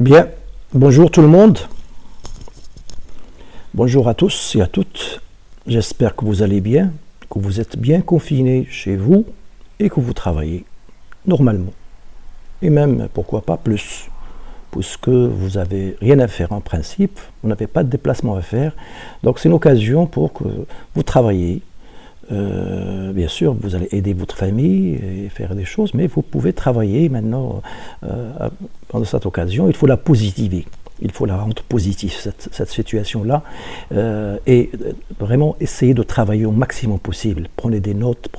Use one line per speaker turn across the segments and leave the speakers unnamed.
Bien, bonjour tout le monde. Bonjour à tous et à toutes. J'espère que vous allez bien, que vous êtes bien confinés chez vous et que vous travaillez normalement. Et même, pourquoi pas, plus, puisque vous n'avez rien à faire en principe, vous n'avez pas de déplacement à faire. Donc c'est une occasion pour que vous travaillez. Bien sûr, vous allez aider votre famille et faire des choses, mais vous pouvez travailler maintenant pendant cette occasion. Il faut la positiver, il faut la rendre positive, cette situation-là, et vraiment essayer de travailler au maximum possible. Prenez des notes,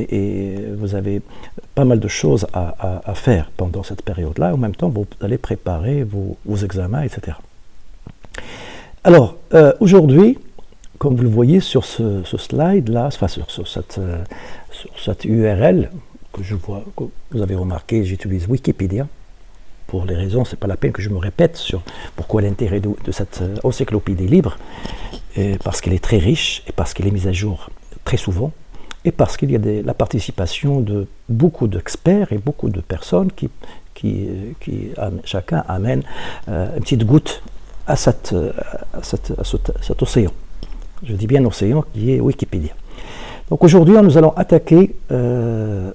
et vous avez pas mal de choses à faire pendant cette période-là. En même temps, vous allez préparer vos examens, etc. Alors, aujourd'hui, comme vous le voyez sur ce slide-là, enfin sur cette URL que je vois, que vous avez remarqué, j'utilise Wikipédia. Pour les raisons, c'est pas la peine que je me répète sur pourquoi l'intérêt de cette encyclopédie libre, parce qu'elle est très riche et parce qu'elle est mise à jour très souvent, et parce qu'il y a la participation de beaucoup d'experts et beaucoup de personnes qui chacun amène une petite goutte à cet océan. Je dis bien océan qui est Wikipédia. Donc aujourd'hui, nous allons attaquer une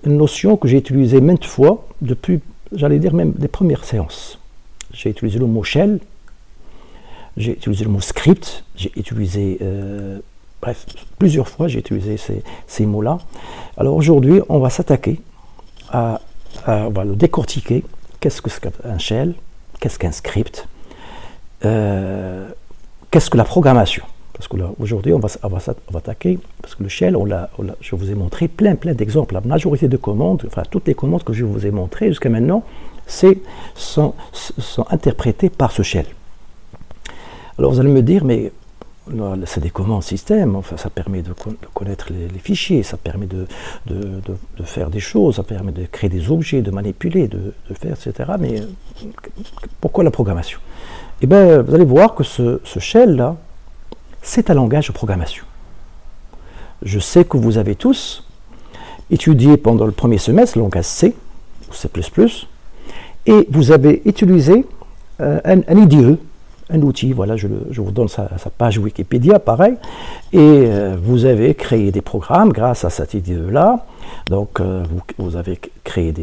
notion que j'ai utilisée maintes fois depuis, j'allais dire même des premières séances. J'ai utilisé le mot shell, j'ai utilisé le mot script, j'ai utilisé, bref, plusieurs fois j'ai utilisé ces mots-là. Alors aujourd'hui, on va s'attaquer on va le décortiquer. Qu'est-ce qu'un shell? Qu'est-ce qu'un script? Qu'est-ce que la programmation? Parce que là, aujourd'hui, on va attaquer, parce que le shell, je vous ai montré plein d'exemples. La majorité de commandes, enfin toutes les commandes que je vous ai montrées jusqu'à maintenant, sont interprétées par ce shell. Alors vous allez me dire, mais c'est des commandes système, enfin ça permet de connaître les fichiers, ça permet de faire des choses, ça permet de créer des objets, de manipuler, de faire, etc. Mais pourquoi la programmation? Eh bien, vous allez voir que ce shell-là, c'est un langage de programmation. Je sais que vous avez tous étudié pendant le premier semestre le langage C, ou C++, et vous avez utilisé un IDE, un outil, voilà, je vous donne sa page Wikipédia, pareil, et vous avez créé des programmes grâce à cet IDE-là. Donc, vous avez créé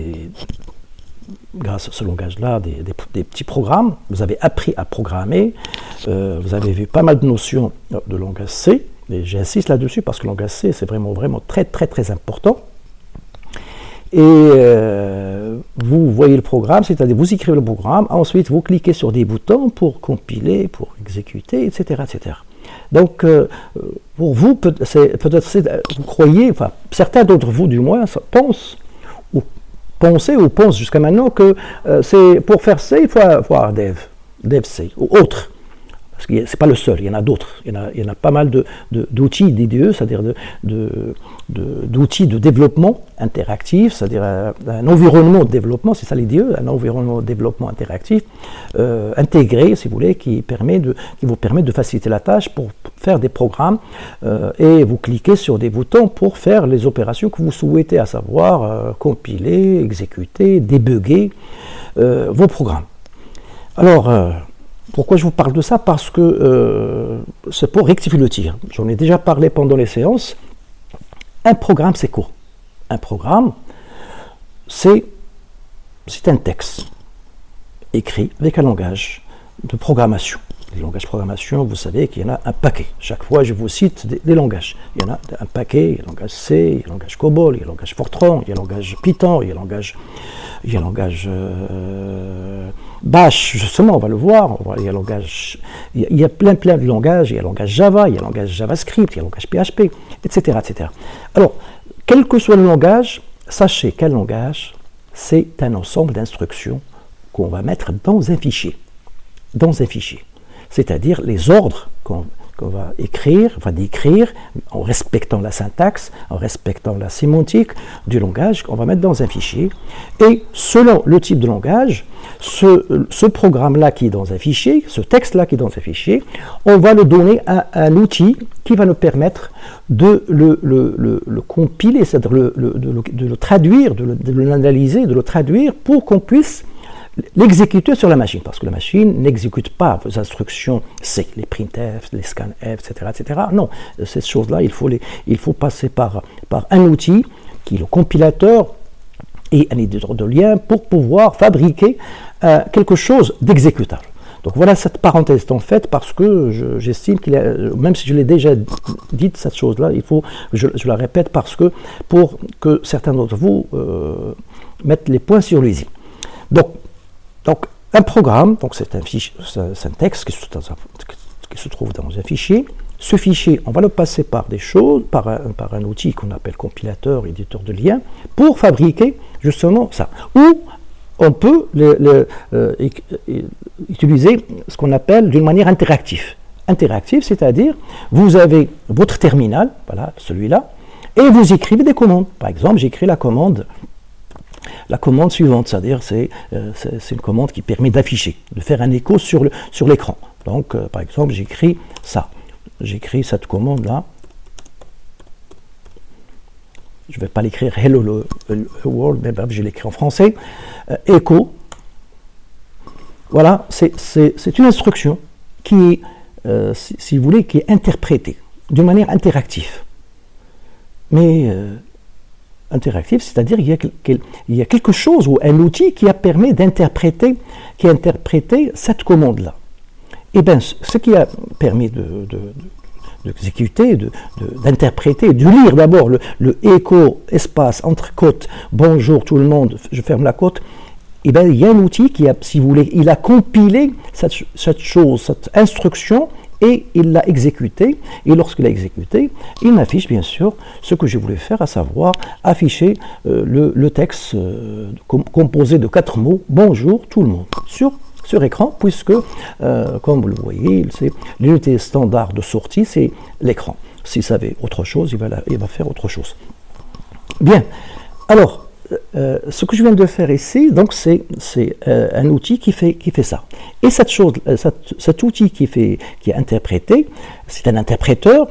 grâce à ce langage-là, des petits programmes. Vous avez appris à programmer. Vous avez vu pas mal de notions de langage C. Et j'insiste là-dessus parce que le langage C, c'est vraiment très important. Et vous voyez le programme, c'est-à-dire vous écrivez le programme, ensuite vous cliquez sur des boutons pour compiler, pour exécuter, etc. Donc, pour vous, peut-être vous croyez, enfin, certains d'entre vous du moins, pensent jusqu'à maintenant que c'est pour faire C, il faut avoir dev C ou autre. Parce que ce n'est pas le seul, il y en a d'autres. Il y en a pas mal d'outils d'IDE, c'est-à-dire d'outils de développement interactif, c'est-à-dire un environnement de développement, c'est ça l'IDE, un environnement de développement interactif intégré, si vous voulez, qui vous permet de faciliter la tâche pour faire des programmes et vous cliquez sur des boutons pour faire les opérations que vous souhaitez, à savoir compiler, exécuter, débugger vos programmes. Alors, pourquoi je vous parle de ça? Parce que c'est pour rectifier le tir. J'en ai déjà parlé pendant les séances. Un programme, c'est quoi? Un programme, c'est un texte écrit avec un langage de programmation. Les langages de programmation, vous savez qu'il y en a un paquet. Chaque fois, je vous cite des langages. Il y en a un paquet. Il y a le langage C, il y a le langage COBOL, il y a le langage Fortran, il y a le langage Python, il y a le langage Bash, justement, on va le voir. Il y a il y a plein de langages. Il y a le langage Java, il y a le langage JavaScript, il y a le langage PHP, etc. Alors, quel que soit le langage, sachez qu'un langage, c'est un ensemble d'instructions qu'on va mettre dans un fichier. C'est-à-dire les ordres qu'on va décrire en respectant la syntaxe, en respectant la sémantique du langage qu'on va mettre dans un fichier. Et selon le type de langage, ce programme-là qui est dans un fichier, ce texte-là qui est dans un fichier, on va le donner à un outil qui va nous permettre de le compiler, c'est-à-dire de le traduire, de l'analyser, de le traduire pour qu'on puisse l'exécuter sur la machine, parce que la machine n'exécute pas vos instructions C, les printf, les scanf, etc., etc. Non, ces choses-là, il faut passer par un outil qui est le compilateur et un éditeur de lien pour pouvoir fabriquer quelque chose d'exécutable. Donc voilà cette parenthèse en fait, parce que j'estime qu'il y a, même si je l'ai déjà dit cette chose-là, je la répète parce que pour que certains d'entre vous mettent les points sur les i. Donc un programme, donc c'est un texte qui se trouve dans un fichier. Ce fichier, on va le passer par des choses, par un outil qu'on appelle compilateur, éditeur de lien, pour fabriquer justement ça. Ou on peut utiliser ce qu'on appelle d'une manière interactive. Interactive, c'est-à-dire, vous avez votre terminal, voilà, celui-là, et vous écrivez des commandes. Par exemple, j'écris la commande suivante, c'est-à-dire c'est une commande qui permet d'afficher, de faire un écho sur l'écran. Donc, par exemple, j'écris ça. J'écris cette commande-là. Je ne vais pas l'écrire Hello World, mais bref, je l'écris en français. Echo. Voilà, c'est une instruction qui est, si vous voulez, qui est interprétée d'une manière interactive. Mais interactive, c'est-à-dire qu'il y a quelque chose ou un outil qui a permis d'interpréter cette commande-là. Et bien, ce qui a permis d'exécuter, d'interpréter, de lire d'abord le écho, espace, entre côtes, bonjour tout le monde, je ferme la côte, et bien il y a un outil qui a, si vous voulez, il a compilé cette chose, cette instruction, et il l'a exécutée, et lorsqu'il l'a exécutée, il m'affiche bien sûr ce que je voulais faire, à savoir afficher le texte composé de 4 mots, bonjour tout le monde, sur écran, puisque, comme vous le voyez, l'unité standard de sortie, c'est l'écran. S'il savait autre chose, il va faire autre chose. Bien, alors, ce que je viens de faire ici, donc c'est un outil qui fait ça. Et cet outil qui est interprété, c'est un interpréteur,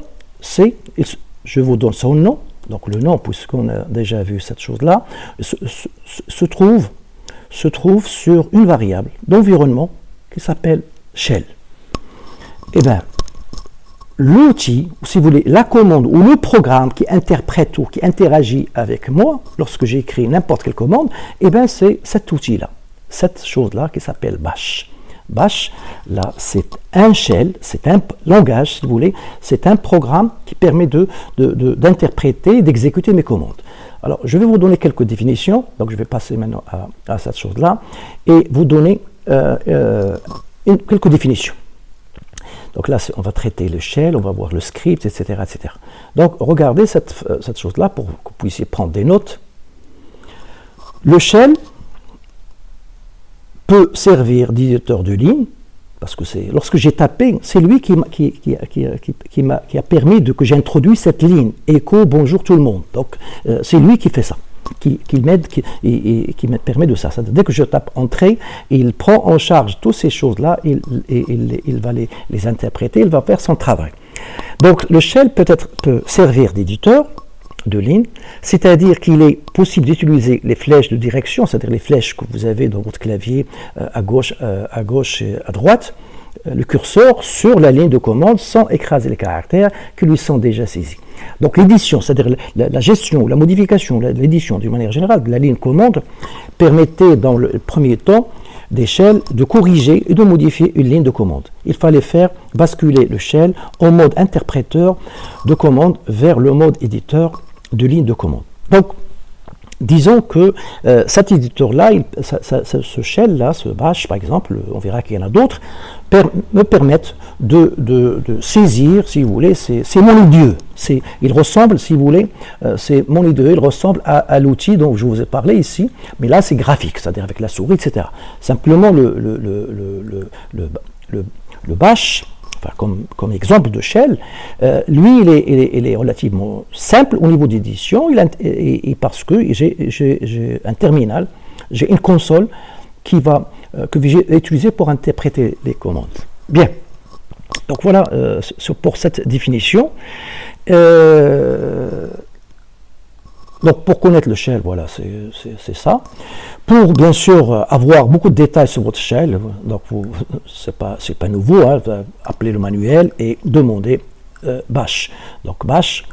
je vous donne son nom, donc le nom, puisqu'on a déjà vu cette chose-là, se trouve sur une variable d'environnement qui s'appelle shell. Eh bien, l'outil, si vous voulez, la commande ou le programme qui interprète ou qui interagit avec moi, lorsque j'écris n'importe quelle commande, eh bien, c'est cet outil-là, cette chose-là qui s'appelle bash. Bash, là, c'est un shell, c'est un langage, si vous voulez, c'est un programme qui permet d'interpréter, d'exécuter mes commandes. Alors, je vais vous donner quelques définitions, donc je vais passer maintenant à cette chose-là, et vous donner quelques définitions. Donc là, on va traiter le shell, on va voir le script, etc. etc. Donc, regardez cette chose-là pour que vous puissiez prendre des notes. Le shell peut servir d'éditeur de ligne, parce que lorsque j'ai tapé, c'est lui qui a permis que j'introduise cette ligne, écho, bonjour tout le monde. Donc, c'est lui qui fait ça, qui m'aide et qui me permet de ça. Dès que je tape entrée, il prend en charge toutes ces choses-là, il va les interpréter, il va faire son travail. Donc, le shell peut servir d'éditeur de ligne, c'est-à-dire qu'il est possible d'utiliser les flèches de direction, c'est-à-dire les flèches que vous avez dans votre clavier à gauche et à droite, le curseur sur la ligne de commande sans écraser les caractères qui lui sont déjà saisis. Donc l'édition, c'est-à-dire la gestion, la modification, l'édition d'une manière générale de la ligne commande permettait dans le premier temps des shells de corriger et de modifier une ligne de commande. Il fallait faire basculer le shell en mode interpréteur de commande vers le mode éditeur de ligne de commande. Donc, disons que cet éditeur-là, ce shell-là, ce bash par exemple, on verra qu'il y en a d'autres, me permettent de saisir, si vous voulez, c'est mon IDE. Il ressemble, si vous voulez, c'est mon IDE, il ressemble à l'outil dont je vous ai parlé ici, mais là c'est graphique, c'est-à-dire avec la souris, etc. Simplement le bash, enfin, comme exemple de shell, lui il est relativement simple au niveau d'édition, et parce que j'ai un terminal, j'ai une console que j'ai utilisée pour interpréter les commandes. Bien, donc voilà pour cette définition. Donc pour connaître le shell, voilà, c'est ça. Pour bien sûr avoir beaucoup de détails sur votre shell, donc c'est pas nouveau, hein, appelez le manuel et demandez bash. Donc bash,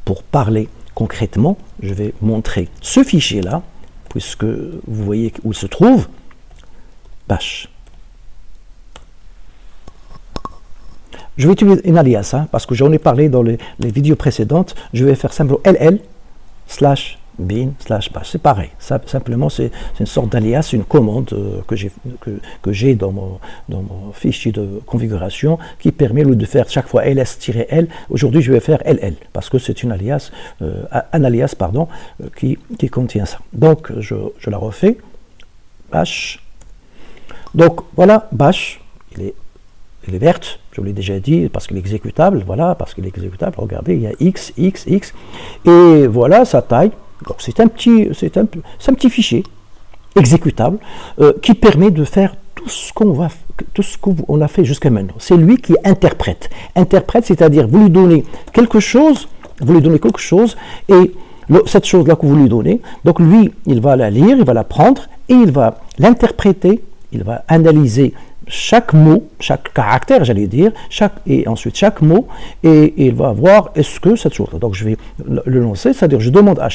pour parler concrètement, je vais montrer ce fichier-là, puisque vous voyez où il se trouve, bash. Je vais utiliser un alias, hein, parce que j'en ai parlé dans les vidéos précédentes. Je vais faire simplement ll/bin/bash. C'est pareil. Simplement, c'est une sorte d'alias, une commande que j'ai dans mon fichier de configuration qui permet de faire chaque fois ls-l. Aujourd'hui, je vais faire ll parce que c'est un alias qui contient ça. Donc, je la refais. Bash. Donc, voilà, bash. Elle est verte, je vous l'ai déjà dit, parce qu'il est exécutable, voilà, parce qu'il est exécutable, regardez, il y a X, et voilà sa taille. Donc c'est un petit fichier exécutable qui permet de faire tout ce qu'on a fait jusqu'à maintenant. C'est lui qui interprète. Interprète, c'est-à-dire vous lui donnez quelque chose, et cette chose-là que vous lui donnez, donc lui, il va la lire, il va la prendre, et il va l'interpréter, il va analyser chaque mot, chaque caractère, j'allais dire, et ensuite chaque mot, et il va voir est-ce que cette chose-là. Donc je vais le lancer, c'est-à-dire je demande à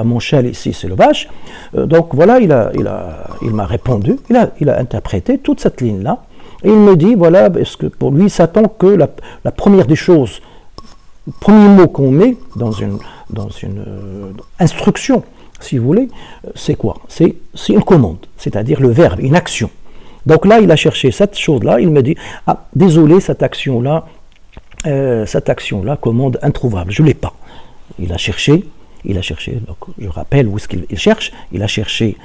mon shell ici, c'est le bash. Donc voilà, il m'a répondu, il a interprété toute cette ligne-là, et il me dit voilà, est-ce que pour lui, il s'attend que la première des choses, le premier mot qu'on met dans une instruction, si vous voulez, c'est quoi? C'est une commande, c'est-à-dire le verbe, une action. Donc là, il a cherché cette chose-là, il me dit « Ah, désolé, cette action-là, commande introuvable, je ne l'ai pas. » Il a cherché, donc je rappelle où est-ce qu'il cherche, il a cherché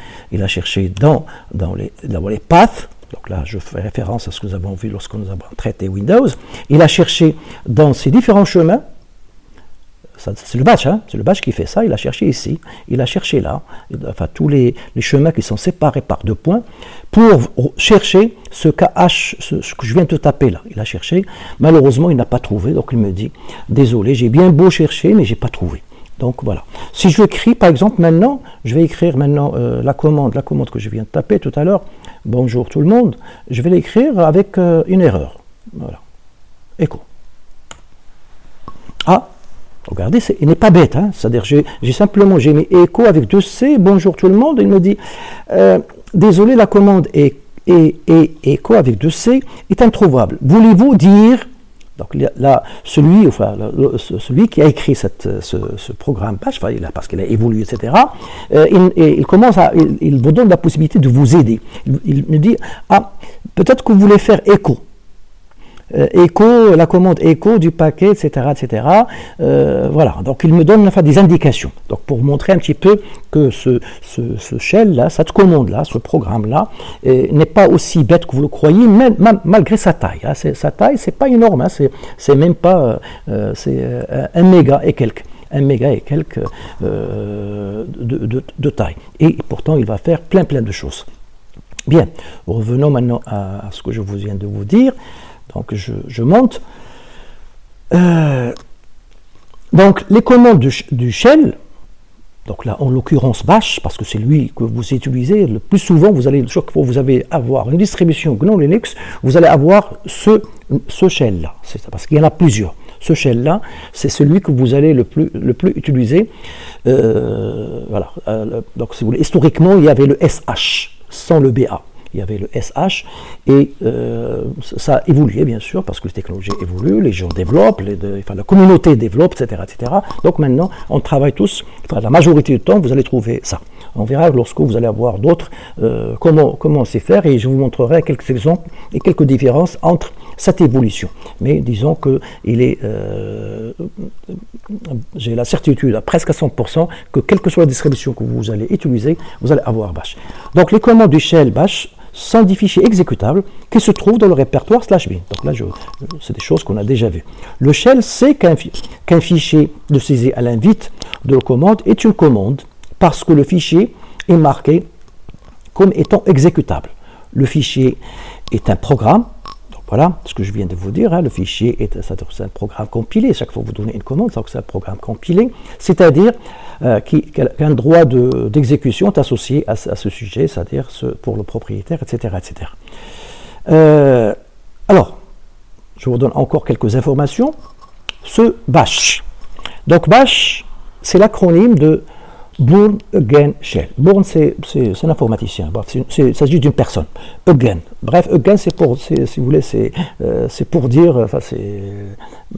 dans les paths, donc là je fais référence à ce que nous avons vu lorsque nous avons traité Windows, il a cherché dans ces différents chemins, c'est le batch, hein, c'est le batch qui fait ça, il a cherché ici, il a cherché là, enfin tous les chemins qui sont séparés par 2 points, pour chercher ce KH, ce que je viens de taper là. Il a cherché, malheureusement il n'a pas trouvé, donc il me dit, désolé, j'ai bien beau chercher, mais j'ai pas trouvé. Donc voilà. Si je écris par exemple maintenant, je vais écrire maintenant la commande que je viens de taper tout à l'heure, bonjour tout le monde, je vais l'écrire avec une erreur. Voilà. Écho. Ah, regardez, il n'est pas bête, hein? C'est-à-dire j'ai mis écho avec 2 C, bonjour tout le monde, il me dit désolé, la commande écho avec 2 C est introuvable. Voulez-vous dire, donc là, celui qui a écrit ce programme Bash, parce qu'il a évolué, etc., il vous donne la possibilité de vous aider. Il me dit, ah, peut-être que vous voulez faire écho. La commande écho du paquet, etc., etc. Voilà, donc il me donne des indications. Donc pour montrer un petit peu que ce shell-là, cette commande-là, ce programme-là, n'est pas aussi bête que vous le croyez, malgré sa taille. Hein. Sa taille, c'est pas énorme, hein. C'est même pas, c'est 1 méga et quelques. 1 méga et quelques de taille. Et pourtant, il va faire plein de choses. Bien, revenons maintenant à ce que je viens de vous dire. Donc je monte. Donc les commandes du shell, donc là en l'occurrence bash, parce que c'est lui que vous utilisez le plus souvent, chaque fois que vous allez avoir une distribution GNU Linux, vous allez avoir ce shell-là. C'est ça, parce qu'il y en a plusieurs. Ce shell-là, c'est celui que vous allez le plus utiliser. Voilà. Donc si vous voulez, historiquement, il y avait le SH sans le BA. Il y avait le SH et ça a évolué bien sûr parce que les technologies évoluent, les gens développent, la communauté développe, etc., etc. Donc maintenant, on travaille tous, la majorité du temps, vous allez trouver ça. On verra lorsque vous allez avoir d'autres comment c'est faire et je vous montrerai quelques exemples et quelques différences entre cette évolution. Mais disons que j'ai la certitude à presque à 100% que quelle que soit la distribution que vous allez utiliser, vous allez avoir bash. Donc les commandes du shell bash sont des fichiers exécutables qui se trouvent dans le répertoire /bin. Donc là, c'est des choses qu'on a déjà vues. Le shell sait qu'un fichier de saisie à l'invite de la commande est une commande parce que le fichier est marqué comme étant exécutable. Le fichier est un programme. Donc Voilà ce que je viens de vous dire. Hein. Le fichier c'est un programme compilé. Chaque fois que vous donnez une commande, c'est un programme compilé, c'est-à-dire qu'un droit d'exécution est associé à ce sujet, c'est-à-dire pour le propriétaire, etc. etc. Alors, je vous donne encore quelques informations. Ce bash. Donc bash, c'est l'acronyme de Bourne Again Shell. Bourne, c'est un informaticien. Bref, il s'agit d'une personne. Again. Bref, again, si vous voulez, c'est pour dire, enfin,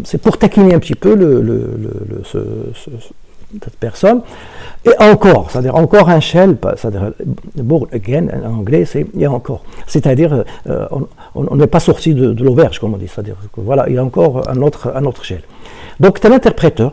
c'est pour taquiner un petit peu cette personne. Et encore, c'est-à-dire encore un shell, c'est-à-dire Bourne Again en anglais, c'est il y a encore. C'est-à-dire, on n'est pas sorti de l'auberge, comme on dit. C'est-à-dire que voilà, il y a encore un autre shell. Donc, c'est un interpréteur.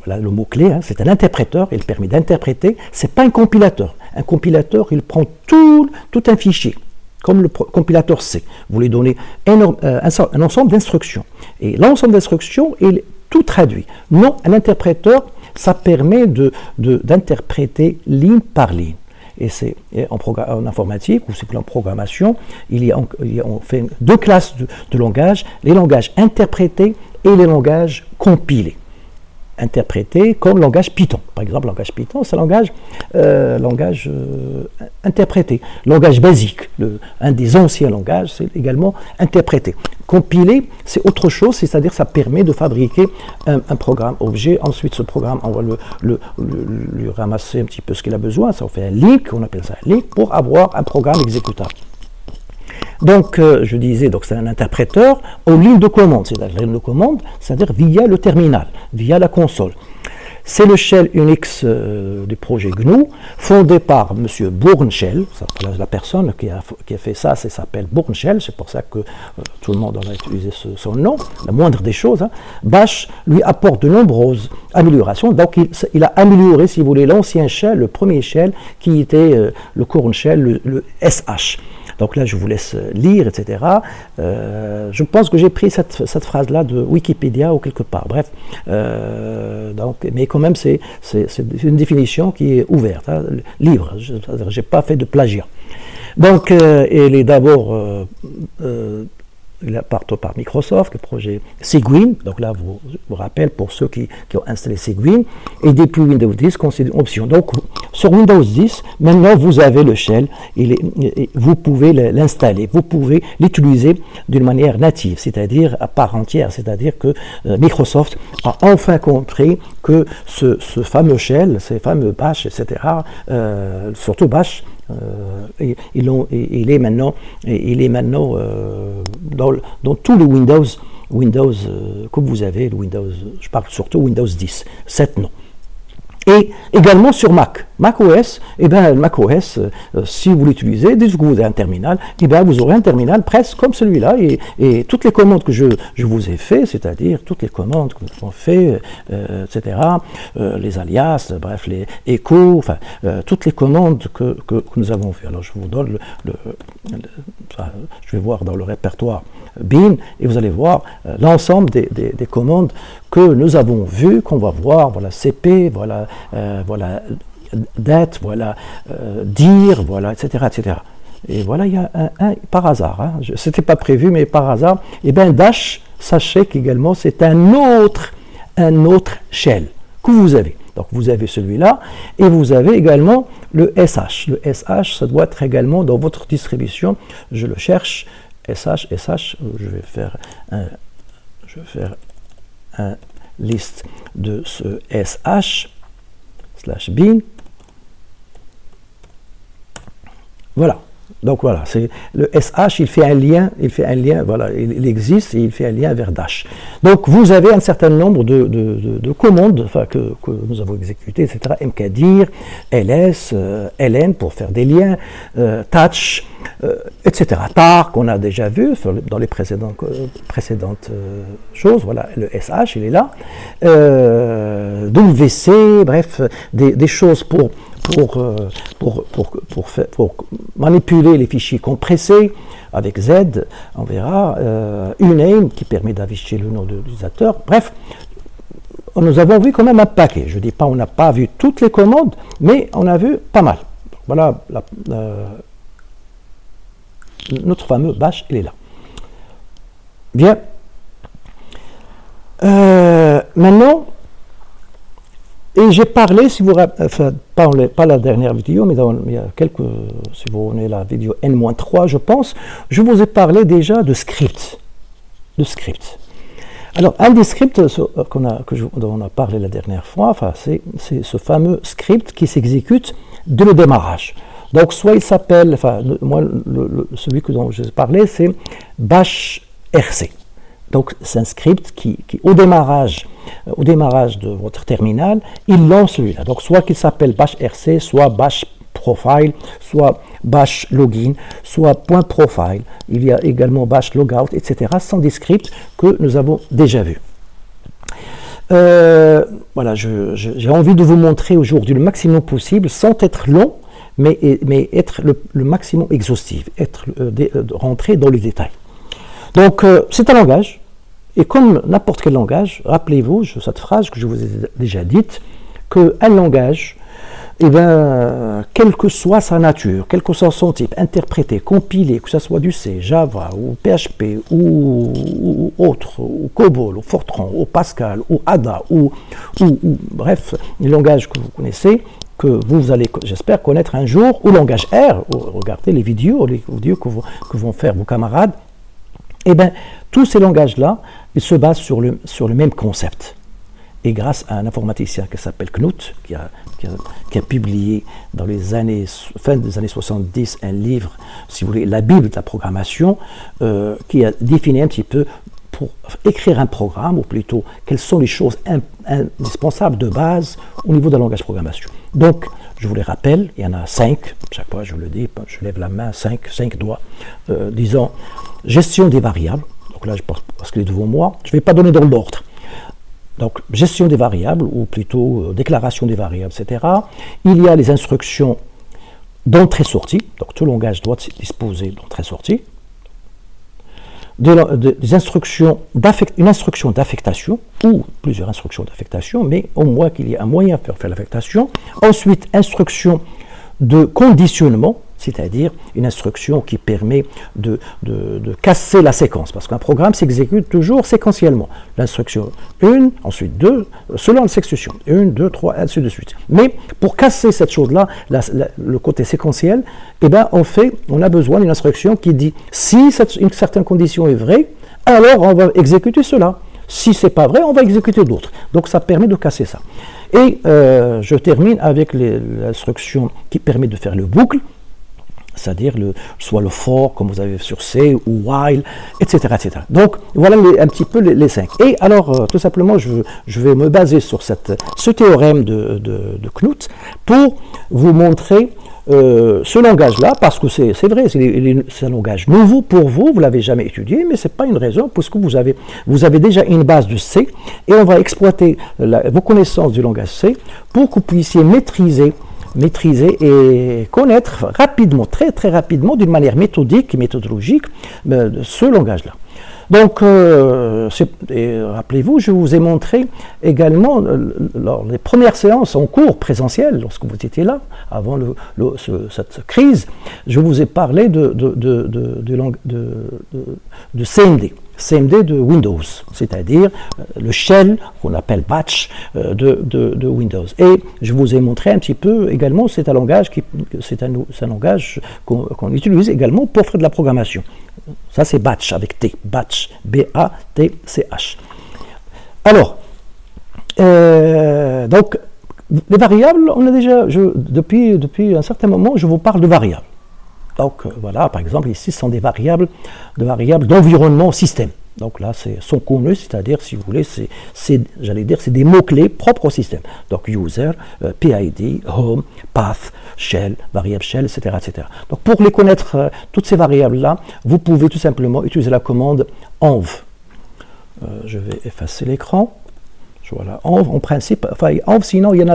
Voilà le mot-clé, hein, c'est un interpréteur, il permet d'interpréter, ce n'est pas un compilateur. Un compilateur, il prend tout un fichier, comme le compilateur C. Vous lui donnez un ensemble d'instructions. Et l'ensemble d'instructions, il est tout traduit. Non, un interpréteur, ça permet d'interpréter ligne par ligne. Et c'est en informatique, ou c'est en programmation, on fait deux classes de langages, les langages interprétés et les langages compilés. Interprété comme langage Python. Par exemple, langage Python, c'est un langage interprété. Langage basique, un des anciens langages, c'est également interprété. Compilé, c'est autre chose, c'est-à-dire ça permet de fabriquer un programme objet. Ensuite, ce programme, on va lui ramasser un petit peu ce qu'il a besoin. Ça, on fait un link, on appelle ça un link, pour avoir un programme exécutable. Donc, je disais, donc c'est un interpréteur aux lignes de commande, c'est-à-dire via le terminal, via la console. C'est le shell Unix du projet GNU, fondé par M. Bourne-Shell. La personne qui a fait ça, s'appelle Bourne-Shell, c'est pour ça que tout le monde en a utilisé son nom, la moindre des choses. Hein. Bash lui apporte de nombreuses améliorations. Donc, il a amélioré, si vous voulez, l'ancien shell, le premier shell, qui était le Corn Shell, le SH. Donc là, je vous laisse lire, etc. Je pense que j'ai pris cette phrase-là de Wikipédia ou quelque part. Bref, mais quand même, c'est une définition qui est ouverte, hein, libre. Je n'ai pas fait de plagiat. Donc, il est d'abord par Microsoft, le projet Cygwin. Donc là, je vous rappelle pour ceux qui ont installé Cygwin. Et depuis Windows 10, c'est une option. Donc, sur Windows 10, maintenant, vous avez le shell. Vous pouvez l'installer. Vous pouvez l'utiliser d'une manière native, c'est-à-dire à part entière. C'est-à-dire que Microsoft a enfin compris que ce fameux shell, ces fameux bash, etc., surtout bash, il est maintenant dans tous les Windows que vous avez, je parle surtout Windows 10, 7 non. Et également sur macOS, macOS, si vous l'utilisez, dès que vous avez un terminal, vous aurez un terminal presque comme celui-là, et toutes les commandes que je vous ai fait, c'est-à-dire toutes les commandes que nous avons fait, etc., les alias, bref, les échos, enfin, toutes les commandes que nous avons fait. Alors je vous donne je vais voir dans le répertoire bin, et vous allez voir l'ensemble des commandes que nous avons vues, qu'on va voir, voilà cp, voilà date, voilà dire, voilà, etc., etc. Et voilà, il y a un par hasard, hein, c'était pas prévu, mais par hasard, dash, sachez qu'également c'est un autre shell que vous avez. Donc vous avez celui-là, et vous avez également le SH. Le SH, ça doit être également dans votre distribution. Je le cherche. SH, je vais faire un liste de ce SH /bin. Voilà. Donc voilà, c'est le SH, il fait un lien, voilà, il existe et il fait un lien vers Dash. Donc vous avez un certain nombre de commandes que nous avons exécutées, etc. mkdir, ls, ln pour faire des liens, touch, etc. tar qu'on a déjà vu dans les précédentes choses. Voilà, le SH, il est là. WC, bref, des choses pour manipuler les fichiers compressés avec Z, on verra, uname qui permet d'afficher le nom de l'utilisateur. Bref, nous avons vu quand même un paquet. Je ne dis pas on n'a pas vu toutes les commandes, mais on a vu pas mal. Voilà, notre fameux bash, il est là. Bien. Maintenant, et j'ai parlé, si vous enfin, pas la dernière vidéo, mais il y a quelques, si vous prenez la vidéo N-3, je pense, je vous ai parlé déjà de script. Alors, un des scripts dont on a parlé la dernière fois, enfin, c'est ce fameux script qui s'exécute dès le démarrage. Donc, soit il s'appelle, enfin, moi, celui dont je parlais, c'est bash rc. Donc, c'est un script qui au démarrage de votre terminal, il lance celui-là. Donc, soit qu'il s'appelle bash rc, soit bash profile, soit bash login, soit .profile. Il y a également bash logout, etc. Ce sont des scripts que nous avons déjà vus. Voilà, j'ai envie de vous montrer aujourd'hui le maximum possible, sans être long, mais être le maximum exhaustif, rentrer dans les détails. Donc, c'est un langage, et comme n'importe quel langage, rappelez-vous cette phrase que je vous ai déjà dite, qu'un langage, eh bien, quelle que soit sa nature, quel que soit son type, interprété, compilé, que ce soit du C, Java, ou PHP, ou autre, ou COBOL, ou Fortran, ou Pascal, ou Ada, ou bref, les langages que vous connaissez, que vous allez, j'espère, connaître un jour, ou langage R, regardez les vidéos que vont faire vos camarades, eh bien, tous ces langages-là, ils se basent sur le même concept. Et grâce à un informaticien qui s'appelle Knut, qui a publié dans les fin des années 70 un livre, si vous voulez, la Bible de la programmation, qui a défini un petit peu pour écrire un programme, ou plutôt quelles sont les choses indispensables de base au niveau d'un langage de programmation. Donc, je vous les rappelle, il y en a 5, chaque fois je le dis, je lève la main, 5 doigts, disons, gestion des variables. Donc là, parce qu'il est devant moi, je ne vais pas donner dans l'ordre. Donc, gestion des variables, ou plutôt déclaration des variables, etc. Il y a les instructions d'entrée-sortie. Donc, tout langage doit disposer d'entrée-sortie. Des instructions une instruction d'affectation, ou plusieurs instructions d'affectation, mais au moins qu'il y ait un moyen pour faire l'affectation. Ensuite, instruction de conditionnement, c'est-à-dire une instruction qui permet de casser la séquence, parce qu'un programme s'exécute toujours séquentiellement. L'instruction 1, ensuite 2, selon la succession, 1, 2, 3, ainsi de suite. Mais pour casser cette chose-là, le côté séquentiel, eh ben, on a besoin d'une instruction qui dit, si une certaine condition est vraie, alors on va exécuter cela. Si ce n'est pas vrai, on va exécuter d'autres. Donc ça permet de casser ça. Et je termine avec l'instruction qui permet de faire le boucle, c'est-à-dire soit le for, comme vous avez sur C, ou while, etc. etc. Donc, voilà un petit peu les 5. Et alors, tout simplement, je vais me baser sur ce théorème de Knut pour vous montrer ce langage-là, parce que c'est vrai, c'est un langage nouveau pour vous, vous ne l'avez jamais étudié, mais ce n'est pas une raison, puisque vous avez déjà une base de C, et on va exploiter vos connaissances du langage C pour que vous puissiez maîtriser et connaître rapidement, très très rapidement, d'une manière méthodique et méthodologique, ce langage-là. Donc, rappelez-vous, je vous ai montré également, lors des premières séances en cours présentiel, lorsque vous étiez là, avant cette crise, je vous ai parlé de CMD. CMD de Windows, c'est-à-dire le shell qu'on appelle batch de Windows. Et je vous ai montré un petit peu également, c'est un langage qu'on utilise également pour faire de la programmation. Ça c'est batch avec T, batch, B-A-T-C-H. Alors, donc les variables, on a déjà, depuis un certain moment, je vous parle de variables. Donc voilà, par exemple, ici, ce sont des variables d'environnement système. Donc là, sont connus, c'est-à-dire, si vous voulez, c'est des mots-clés propres au système. Donc user, PID, home, path, shell, variable shell, etc., etc. Donc pour les connaître, toutes ces variables-là, vous pouvez tout simplement utiliser la commande env. Je vais effacer l'écran. Voilà, env en principe, enfin env, sinon il y en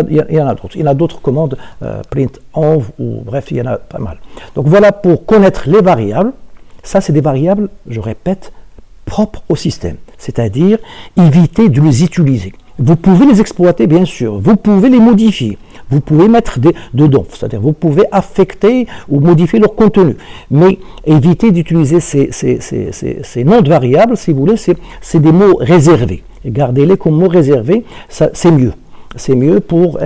a d'autres. Il y en a d'autres commandes, print env, ou bref, il y en a pas mal. Donc voilà pour connaître les variables. Ça, c'est des variables, je répète, propres au système. C'est-à-dire, éviter de les utiliser. Vous pouvez les exploiter, bien sûr. Vous pouvez les modifier. Vous pouvez mettre dedans, c'est-à-dire vous pouvez affecter ou modifier leur contenu, mais évitez d'utiliser ces noms de variables, si vous voulez, c'est des mots réservés. Et gardez-les comme mots réservés, c'est mieux. C'est mieux pour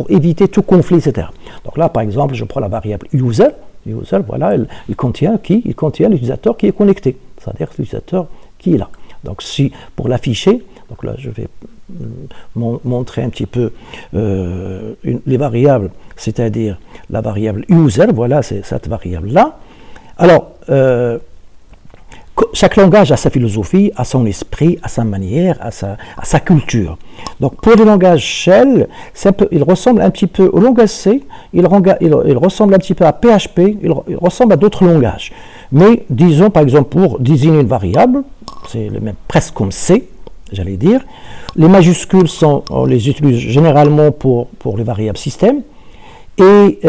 éviter tout conflit, etc. Donc là, par exemple, je prends la variable user. User, voilà, il contient qui? Il contient l'utilisateur qui est connecté, c'est-à-dire l'utilisateur qui est là. Donc si, pour l'afficher, donc là je vais montrer un petit peu les variables, c'est-à-dire la variable user, voilà, c'est cette variable-là. Alors, chaque langage a sa philosophie, a son esprit, a sa manière, a sa culture. Donc pour les langages shell, il ressemble un petit peu au langage C, il ressemble un petit peu à PHP, il ressemble à d'autres langages. Mais disons par exemple pour désigner une variable, c'est le même presque comme C, j'allais dire. Les majuscules on les utilise généralement pour les variables système. Et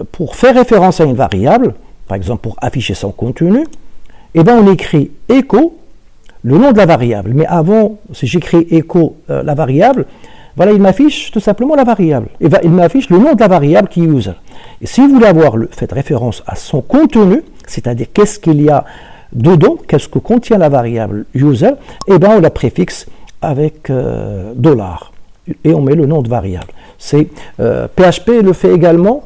pour faire référence à une variable, par exemple pour afficher son contenu, eh bien, on écrit echo, le nom de la variable. Mais avant, si j'écris echo la variable, voilà, il m'affiche tout simplement la variable. Il m'affiche le nom de la variable qui est user. Et si vous voulez faites référence à son contenu, c'est-à-dire qu'est-ce qu'il y a dedans, qu'est-ce que contient la variable user, eh bien, on la préfixe avec $. Et on met le nom de variable. PHP le fait également.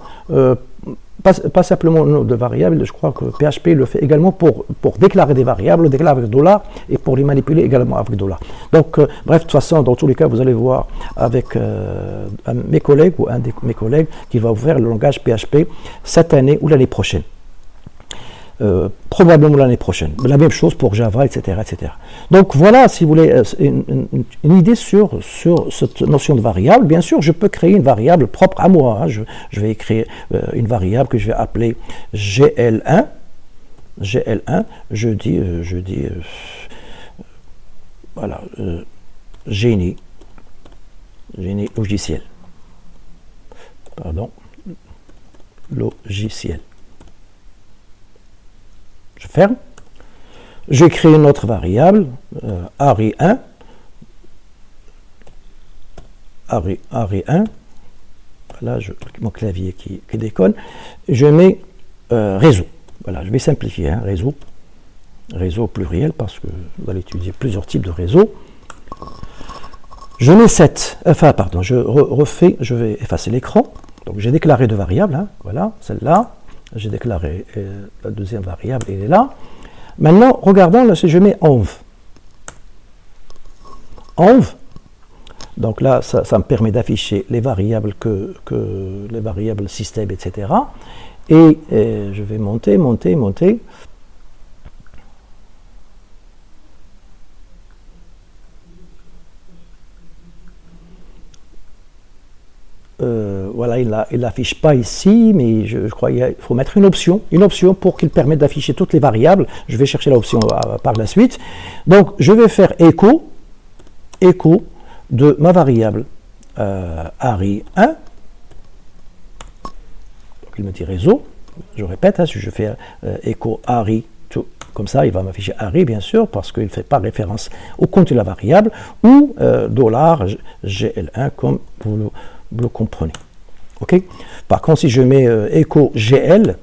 Pas simplement le nom de variable, je crois que PHP le fait également pour déclarer des variables, le déclarer avec $, et pour les manipuler également avec $. Donc, bref, de toute façon, dans tous les cas, vous allez voir avec mes collègues ou un de mes collègues qui va ouvrir le langage PHP cette année ou l'année prochaine. Probablement l'année prochaine. La même chose pour Java, etc., etc. Donc voilà, si vous voulez, une idée sur cette notion de variable. Bien sûr, je peux créer une variable propre à moi. Hein. Je vais créer une variable que je vais appeler GL1. GL1, je dis voilà, génie logiciel. Pardon, logiciel. Je ferme. Je crée une autre variable, ARI1. ARI1. Là, mon clavier qui déconne. Je mets réseau. Voilà, je vais simplifier. Hein, réseau. Réseau pluriel parce que vous allez utiliser plusieurs types de réseaux. Je mets 7. Enfin, pardon, je vais effacer l'écran. Donc, j'ai déclaré deux variables. Hein, voilà, celle-là. J'ai déclaré la deuxième variable, elle est là. Maintenant, regardons, là, si je mets env. Env, donc là, ça me permet d'afficher les variables les variables système, etc. Et je vais monter. Voilà, il ne l'affiche pas ici, mais je crois qu'il faut mettre une option pour qu'il permette d'afficher toutes les variables. Je vais chercher l'option par la suite. Donc, je vais faire écho de ma variable ARI1. Donc, il me dit réseau. Je répète, hein, si je fais écho ARI, comme ça, il va m'afficher ARI, bien sûr, parce qu'il ne fait pas référence au contenu de la variable, ou $GL1, comme vous le comprenez. Okay. Par contre, si je mets echo GL,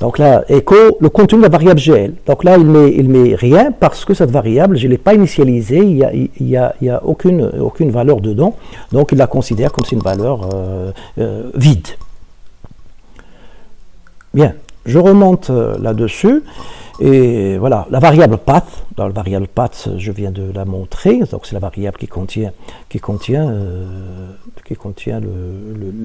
donc là, echo, le contenu de la variable GL. Donc là, il met rien parce que cette variable, je ne l'ai pas initialisée, il n'y a aucune valeur dedans. Donc, il la considère comme c'est une valeur vide. Bien, je remonte là-dessus. Et voilà, la variable path, dans la variable path, je viens de la montrer, donc c'est la variable qui contient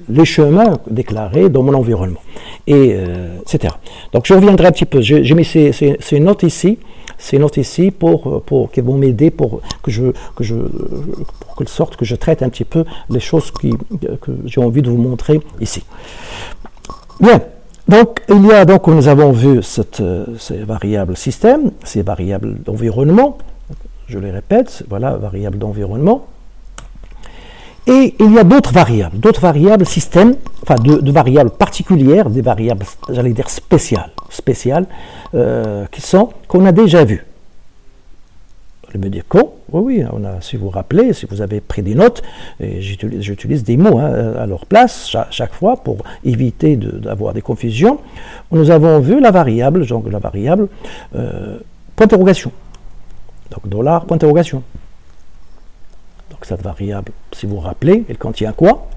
les chemins déclarés dans mon environnement, et etc. Donc je reviendrai un petit peu, j'ai mis ces notes ici, pour qui vont m'aider pour que je traite un petit peu les choses que j'ai envie de vous montrer ici. Bien. Donc, nous avons vu ces variables système, ces variables d'environnement, je les répète, voilà, variables d'environnement. Et il y a d'autres variables système, enfin de variables particulières, des variables, j'allais dire spéciales, qu'on a déjà vues. Elle me dit co. Oui, si vous vous rappelez, si vous avez pris des notes, j'utilise des mots à leur place chaque fois pour éviter d'avoir des confusions. Nous avons vu la variable, point d'interrogation. Donc dollar, point d'interrogation. Donc cette variable, si vous vous rappelez, elle contient quoi?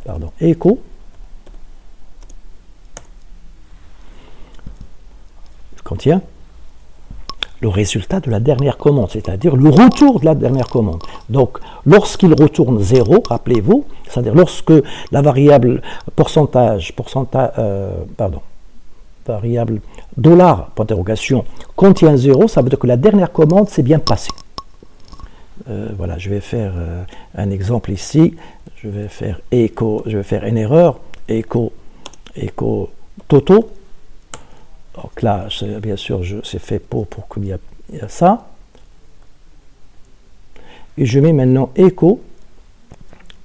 Pardon, echo. Elle contient le résultat de la dernière commande, c'est-à-dire le retour de la dernière commande. Donc, lorsqu'il retourne 0, rappelez-vous, c'est-à-dire lorsque la variable variable dollar, point d'interrogation, contient 0, ça veut dire que la dernière commande s'est bien passée. Voilà, je vais faire un exemple ici. Je vais faire une erreur, echo toto. Donc là, bien sûr, c'est fait pour qu'il y a ça. Et je mets maintenant echo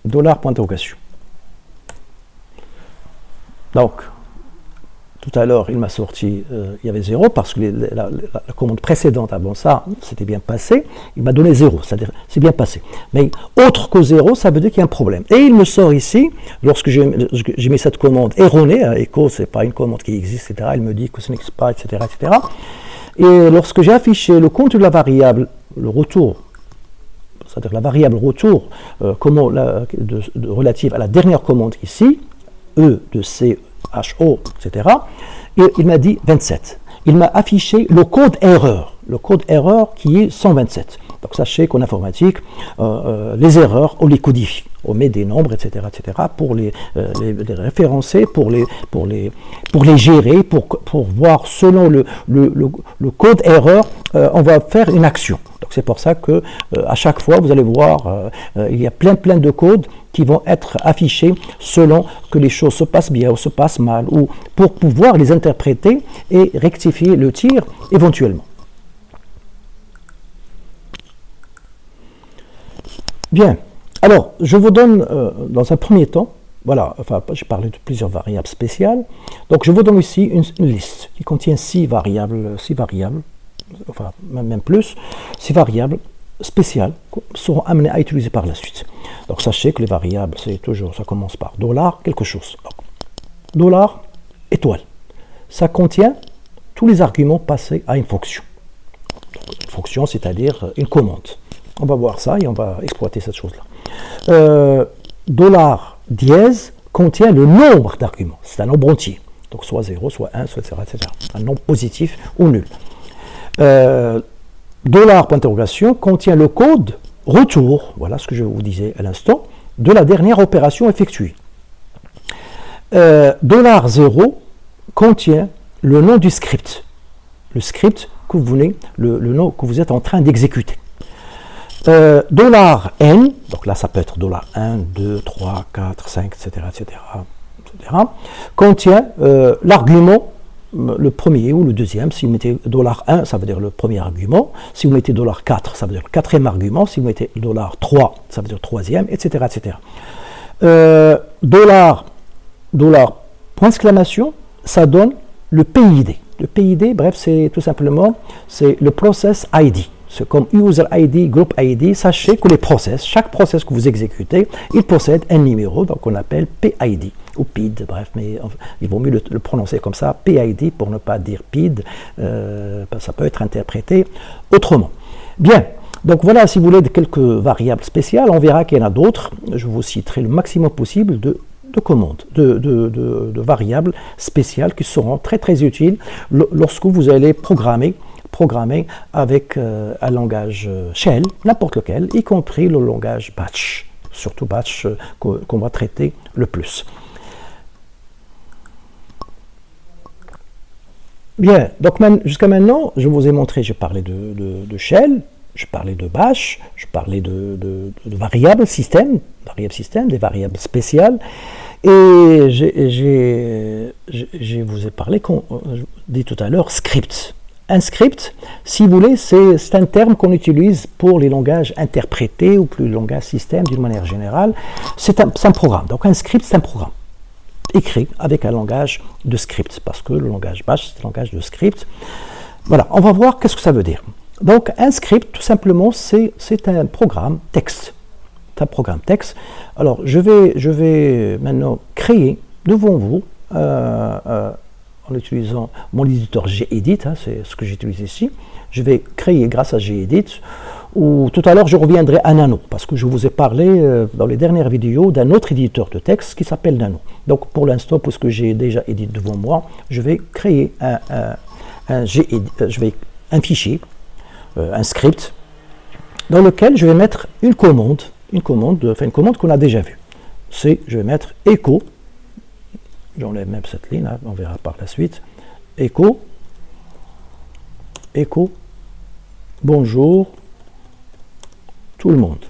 dollar point d'interrogation. Donc, tout à l'heure, il m'a sorti, il y avait 0 parce que la commande précédente avant ça, c'était bien passé. Il m'a donné 0, c'est-à-dire c'est bien passé. Mais autre que 0, ça veut dire qu'il y a un problème. Et il me sort ici, lorsque j'ai mis cette commande erronée, echo, ce n'est pas une commande qui existe, etc. Il me dit que ce n'existe pas, etc., etc. Et lorsque j'ai affiché le contenu de la variable, le retour, c'est-à-dire la variable retour, relative à la dernière commande ici, E de C, HO, etc. Et il m'a dit 27. Il m'a affiché le code erreur qui est 127. Donc sachez qu'en informatique, les erreurs, on les codifie. On met des nombres, etc., pour les référencer, pour les gérer, pour voir selon le code erreur, on va faire une action. Donc c'est pour ça que à chaque fois, vous allez voir, il y a plein de codes qui vont être affichés selon que les choses se passent bien ou se passent mal, ou pour pouvoir les interpréter et rectifier le tir éventuellement. Bien, alors je vous donne dans un premier temps, voilà, enfin j'ai parlé de plusieurs variables spéciales, donc je vous donne ici une liste qui contient 6 variables, enfin même plus, 6 variables spéciales seront amenées à utiliser par la suite. Donc sachez que les variables, c'est toujours, ça commence par dollar quelque chose. Donc, dollar étoile, ça contient tous les arguments passés à une fonction. Donc, une fonction, c'est-à-dire une commande. On va voir ça et on va exploiter cette chose-là. Dollar dièse contient le nombre d'arguments. C'est un nombre entier. Donc soit 0, soit 1, soit etc. Un nombre positif ou nul. Dollar point d'interrogation contient le code retour, voilà ce que je vous disais à l'instant, de la dernière opération effectuée. Dollar 0 contient le nom du script. Le script que le nom que vous êtes en train d'exécuter. Dollar n, donc là ça peut être dollar 1, 2, 3, 4, 5, etc., contient l'argument, le premier ou le deuxième. Si vous mettez dollar 1, ça veut dire le premier argument. Si vous mettez dollar 4, ça veut dire le quatrième argument. Si vous mettez dollar 3, ça veut dire le troisième, etc., etc. Dollar point d'exclamation, ça donne le PID. Le PID, bref, c'est tout simplement le process ID. C'est comme user ID, group ID. Sachez que chaque process que vous exécutez, il possède un numéro, donc on appelle PID ou PID, bref, mais il vaut mieux le prononcer comme ça, PID pour ne pas dire PID, ça peut être interprété autrement. Bien, donc voilà, si vous voulez quelques variables spéciales, on verra qu'il y en a d'autres. Je vous citerai le maximum possible de commandes, de variables spéciales qui seront très très utiles lorsque vous allez programmer avec un langage shell, n'importe lequel, y compris le langage batch, surtout batch qu'on va traiter le plus. Bien, donc jusqu'à maintenant, je vous ai montré, j'ai parlé de shell, je parlais de bash, je parlais de variables système, des variables spéciales, et je vous ai parlé, je dis tout à l'heure, script. Un script, si vous voulez, c'est un terme qu'on utilise pour les langages interprétés ou plus le langage système d'une manière générale. C'est un programme. Donc un script, c'est un programme écrit avec un langage de script, parce que le langage bash, c'est un langage de script. Voilà, on va voir qu'est-ce que ça veut dire. Donc, un script, tout simplement, c'est un programme texte. C'est un programme texte. Alors, je vais maintenant créer devant vous, en utilisant mon éditeur Gedit, hein, c'est ce que j'utilise ici. Je vais créer grâce à Gedit, ou tout à l'heure je reviendrai à Nano, parce que je vous ai parlé dans les dernières vidéos d'un autre éditeur de texte qui s'appelle Nano. Donc pour l'instant, puisque j'ai déjà Gedit devant moi, je vais créer un fichier, un script, dans lequel je vais mettre une commande qu'on a déjà vue. Je vais mettre echo. J'enlève même cette ligne, hein, on verra par la suite. Echo, bonjour tout le monde.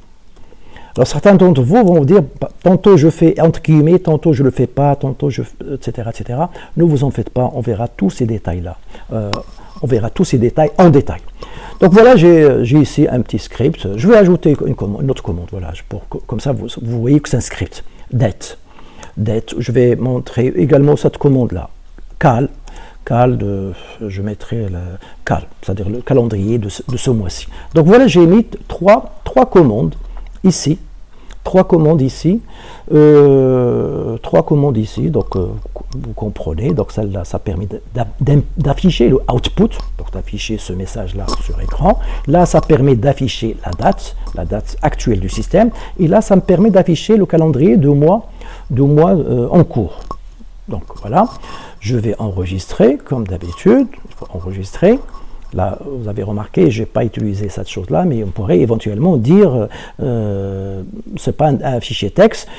Alors certains d'entre vous vont vous dire, tantôt je fais entre guillemets, tantôt je ne le fais pas, tantôt etc., etc. Ne vous en faites pas, on verra tous ces détails-là. On verra tous ces détails en détail. Donc voilà, j'ai ici un petit script. Je vais ajouter une autre commande, voilà, comme ça vous voyez que c'est un script. Date. Je vais montrer également cette commande-là. Cal, je mettrai le cal, c'est-à-dire le calendrier de ce mois-ci. Donc voilà, j'ai mis trois commandes ici. Trois commandes ici. Donc vous comprenez. Donc celle-là, ça permet d'afficher le output, donc d'afficher ce message-là sur écran. Là, ça permet d'afficher la date actuelle du système. Et là, ça me permet d'afficher le calendrier de mois en cours. Donc voilà, je vais enregistrer comme d'habitude. Il faut enregistrer. Là, vous avez remarqué, je n'ai pas utilisé cette chose-là, mais on pourrait éventuellement dire, ce n'est pas un fichier texte,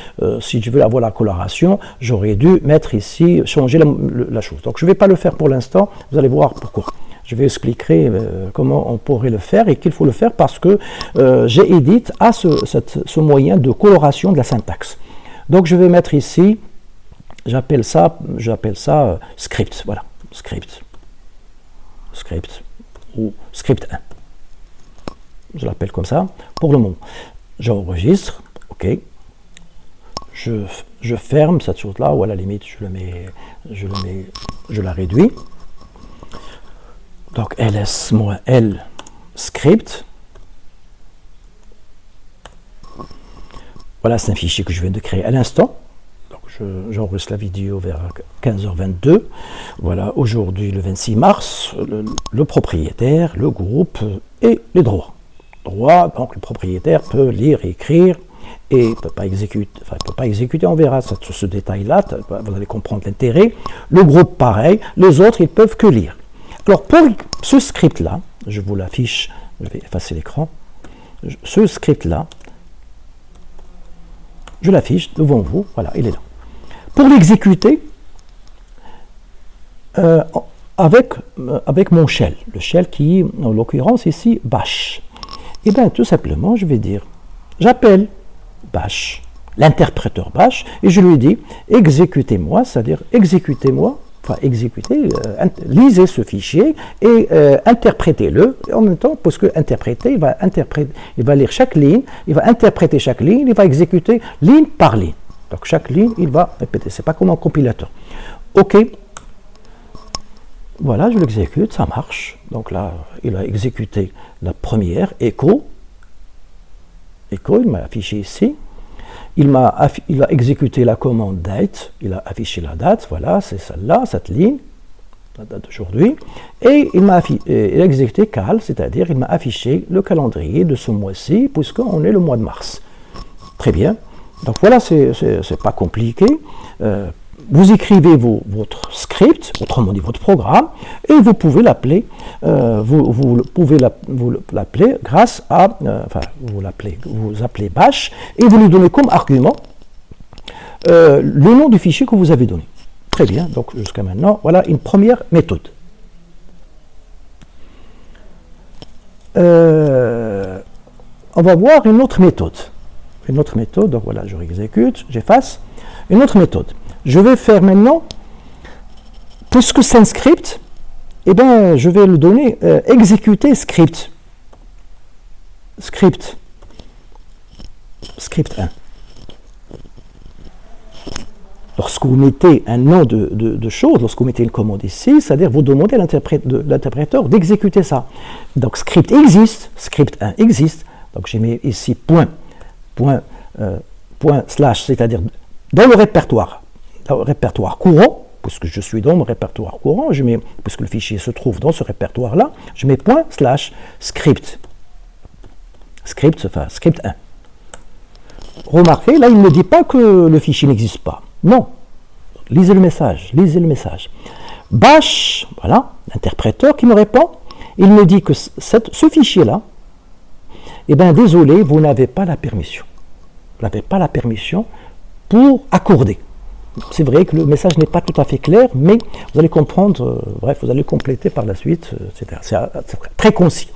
si je veux avoir la coloration, j'aurais dû mettre ici, changer la chose. Donc je ne vais pas le faire pour l'instant, vous allez voir pourquoi. Je vais expliquer comment on pourrait le faire et qu'il faut le faire parce que Gedit a ce moyen de coloration de la syntaxe. Donc je vais mettre ici, j'appelle ça script, voilà, script ou script 1. Je l'appelle comme ça. Pour le moment, j'enregistre, ok. Je ferme cette chose-là, ou à la limite, je la réduis. Donc ls-l script. Voilà, c'est un fichier que je viens de créer à l'instant. J'enregistre la vidéo vers 15h22. Voilà, aujourd'hui, le 26 mars, le propriétaire, le groupe et les droits. Donc le propriétaire peut lire, écrire et ne peut pas exécuter, on verra ce détail-là, vous allez comprendre l'intérêt. Le groupe, pareil, les autres, ils peuvent que lire. Alors pour ce script-là, je vous l'affiche, je vais effacer l'écran, ce script-là, je l'affiche devant vous, voilà, il est là. Pour l'exécuter, avec mon shell, le shell qui, en l'occurrence ici, bash. Et bien, tout simplement, je vais dire, j'appelle bash, l'interpréteur bash, et je lui dis, exécutez-moi, c'est-à-dire exécutez-moi, lisez ce fichier et interprétez-le. En même temps, parce que interpréter, il va lire chaque ligne, il va interpréter chaque ligne, il va exécuter ligne par ligne. Donc chaque ligne, il va répéter. C'est pas comme un compilateur. OK. Voilà, je l'exécute, ça marche. Donc là, il a exécuté la première, echo. Echo, il m'a affiché ici. Il a exécuté la commande date. Il a affiché la date. Voilà, c'est celle-là, cette ligne, la date d'aujourd'hui. Et il a exécuté cal, c'est-à-dire il m'a affiché le calendrier de ce mois-ci, puisqu'on est le mois de mars. Très bien. Donc voilà, c'est pas compliqué. Vous écrivez votre script, autrement dit votre programme, et vous pouvez l'appeler. Vous l'appeler grâce à, vous appelez bash et vous lui donnez comme argument le nom du fichier que vous avez donné. Très bien. Donc jusqu'à maintenant, voilà une première méthode. On va voir une autre méthode. Donc voilà, je réexécute, j'efface. Une autre méthode. Je vais faire maintenant, puisque c'est un script, eh bien, je vais le donner exécuter script. Script 1. lorsque vous mettez un nom de chose, lorsque vous mettez une commande ici, c'est-à-dire vous demandez à l'interpréteur d'exécuter ça. Donc script existe, script 1 existe, donc j'ai mis ici point slash, c'est-à-dire dans le répertoire courant, puisque je suis dans mon répertoire courant, puisque le fichier se trouve dans ce répertoire-là, je mets point slash script. Script 1. Remarquez, là, il ne dit pas que le fichier n'existe pas. Non. Lisez le message. Bash, voilà, l'interpréteur qui me répond, il me dit que ce fichier-là, eh bien, désolé, vous n'avez pas la permission. Vous n'avez pas la permission pour accorder. C'est vrai que le message n'est pas tout à fait clair, mais vous allez comprendre, bref, vous allez compléter par la suite, etc. C'est très concis.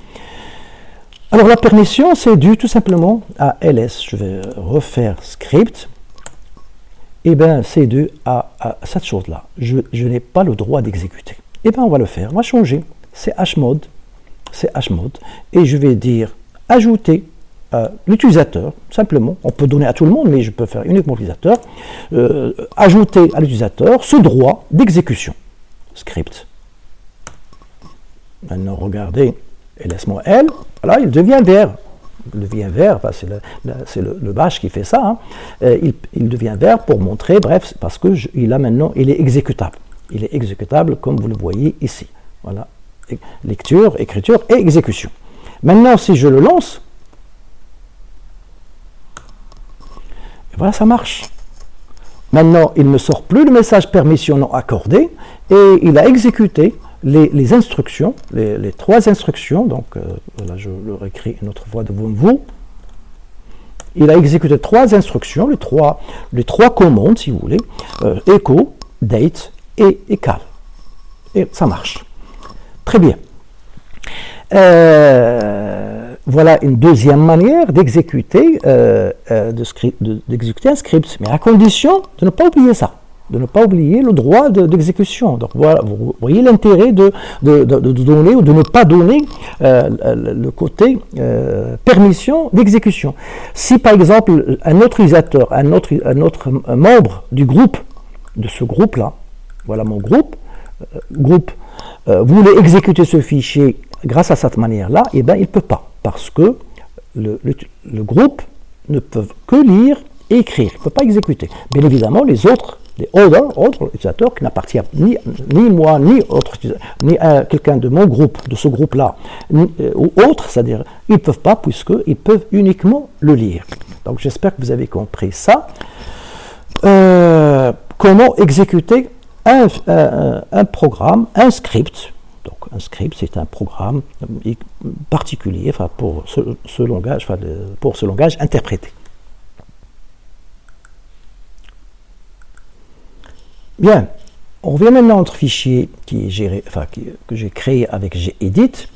Alors la permission, c'est dû tout simplement à ls. Je vais refaire script. Et bien, c'est dû à cette chose-là. Je n'ai pas le droit d'exécuter. Et bien, on va le faire. On va changer. C'est hmod. Et je vais dire ajouter l'utilisateur, simplement. On peut donner à tout le monde, mais je peux faire uniquement l'utilisateur. Ajouter à l'utilisateur ce droit d'exécution. Script. Maintenant, regardez. Et laisse-moi L, voilà, il devient vert. Il devient vert, enfin, c'est le bash qui fait ça. Hein. Il devient vert pour montrer, bref, parce que il est exécutable. Il est exécutable comme vous le voyez ici. Voilà, lecture, écriture et exécution. Maintenant, si je le lance, et voilà, ça marche. Maintenant, il ne sort plus le message permission non accordé et il a exécuté les instructions, les 3 instructions, donc voilà, je le réécris une autre fois devant vous. Il a exécuté 3 instructions, les trois commandes, si vous voulez, echo, date et equal. Et ça marche. Très bien. Voilà une deuxième manière d'exécuter un script, mais à condition de ne pas oublier ça. De ne pas oublier le droit d'exécution. Donc voilà, vous voyez l'intérêt de donner ou de ne pas donner le côté permission d'exécution. Si par exemple un autre utilisateur, un autre membre du groupe, de ce groupe-là, voilà mon groupe, voulait exécuter ce fichier grâce à cette manière-là, eh bien il ne peut pas, parce que le groupe ne peut que lire et écrire, il ne peut pas exécuter. Bien évidemment, les autres utilisateurs qui n'appartiennent ni moi, ni à quelqu'un de mon groupe, de ce groupe-là, ou autre, c'est-à-dire, ils ne peuvent pas, puisqu'ils peuvent uniquement le lire. Donc j'espère que vous avez compris ça. Comment exécuter un programme, un script. Donc un script, c'est un programme particulier, enfin, pour ce langage interprété. Bien, on revient maintenant à notre fichier que j'ai créé avec gedit,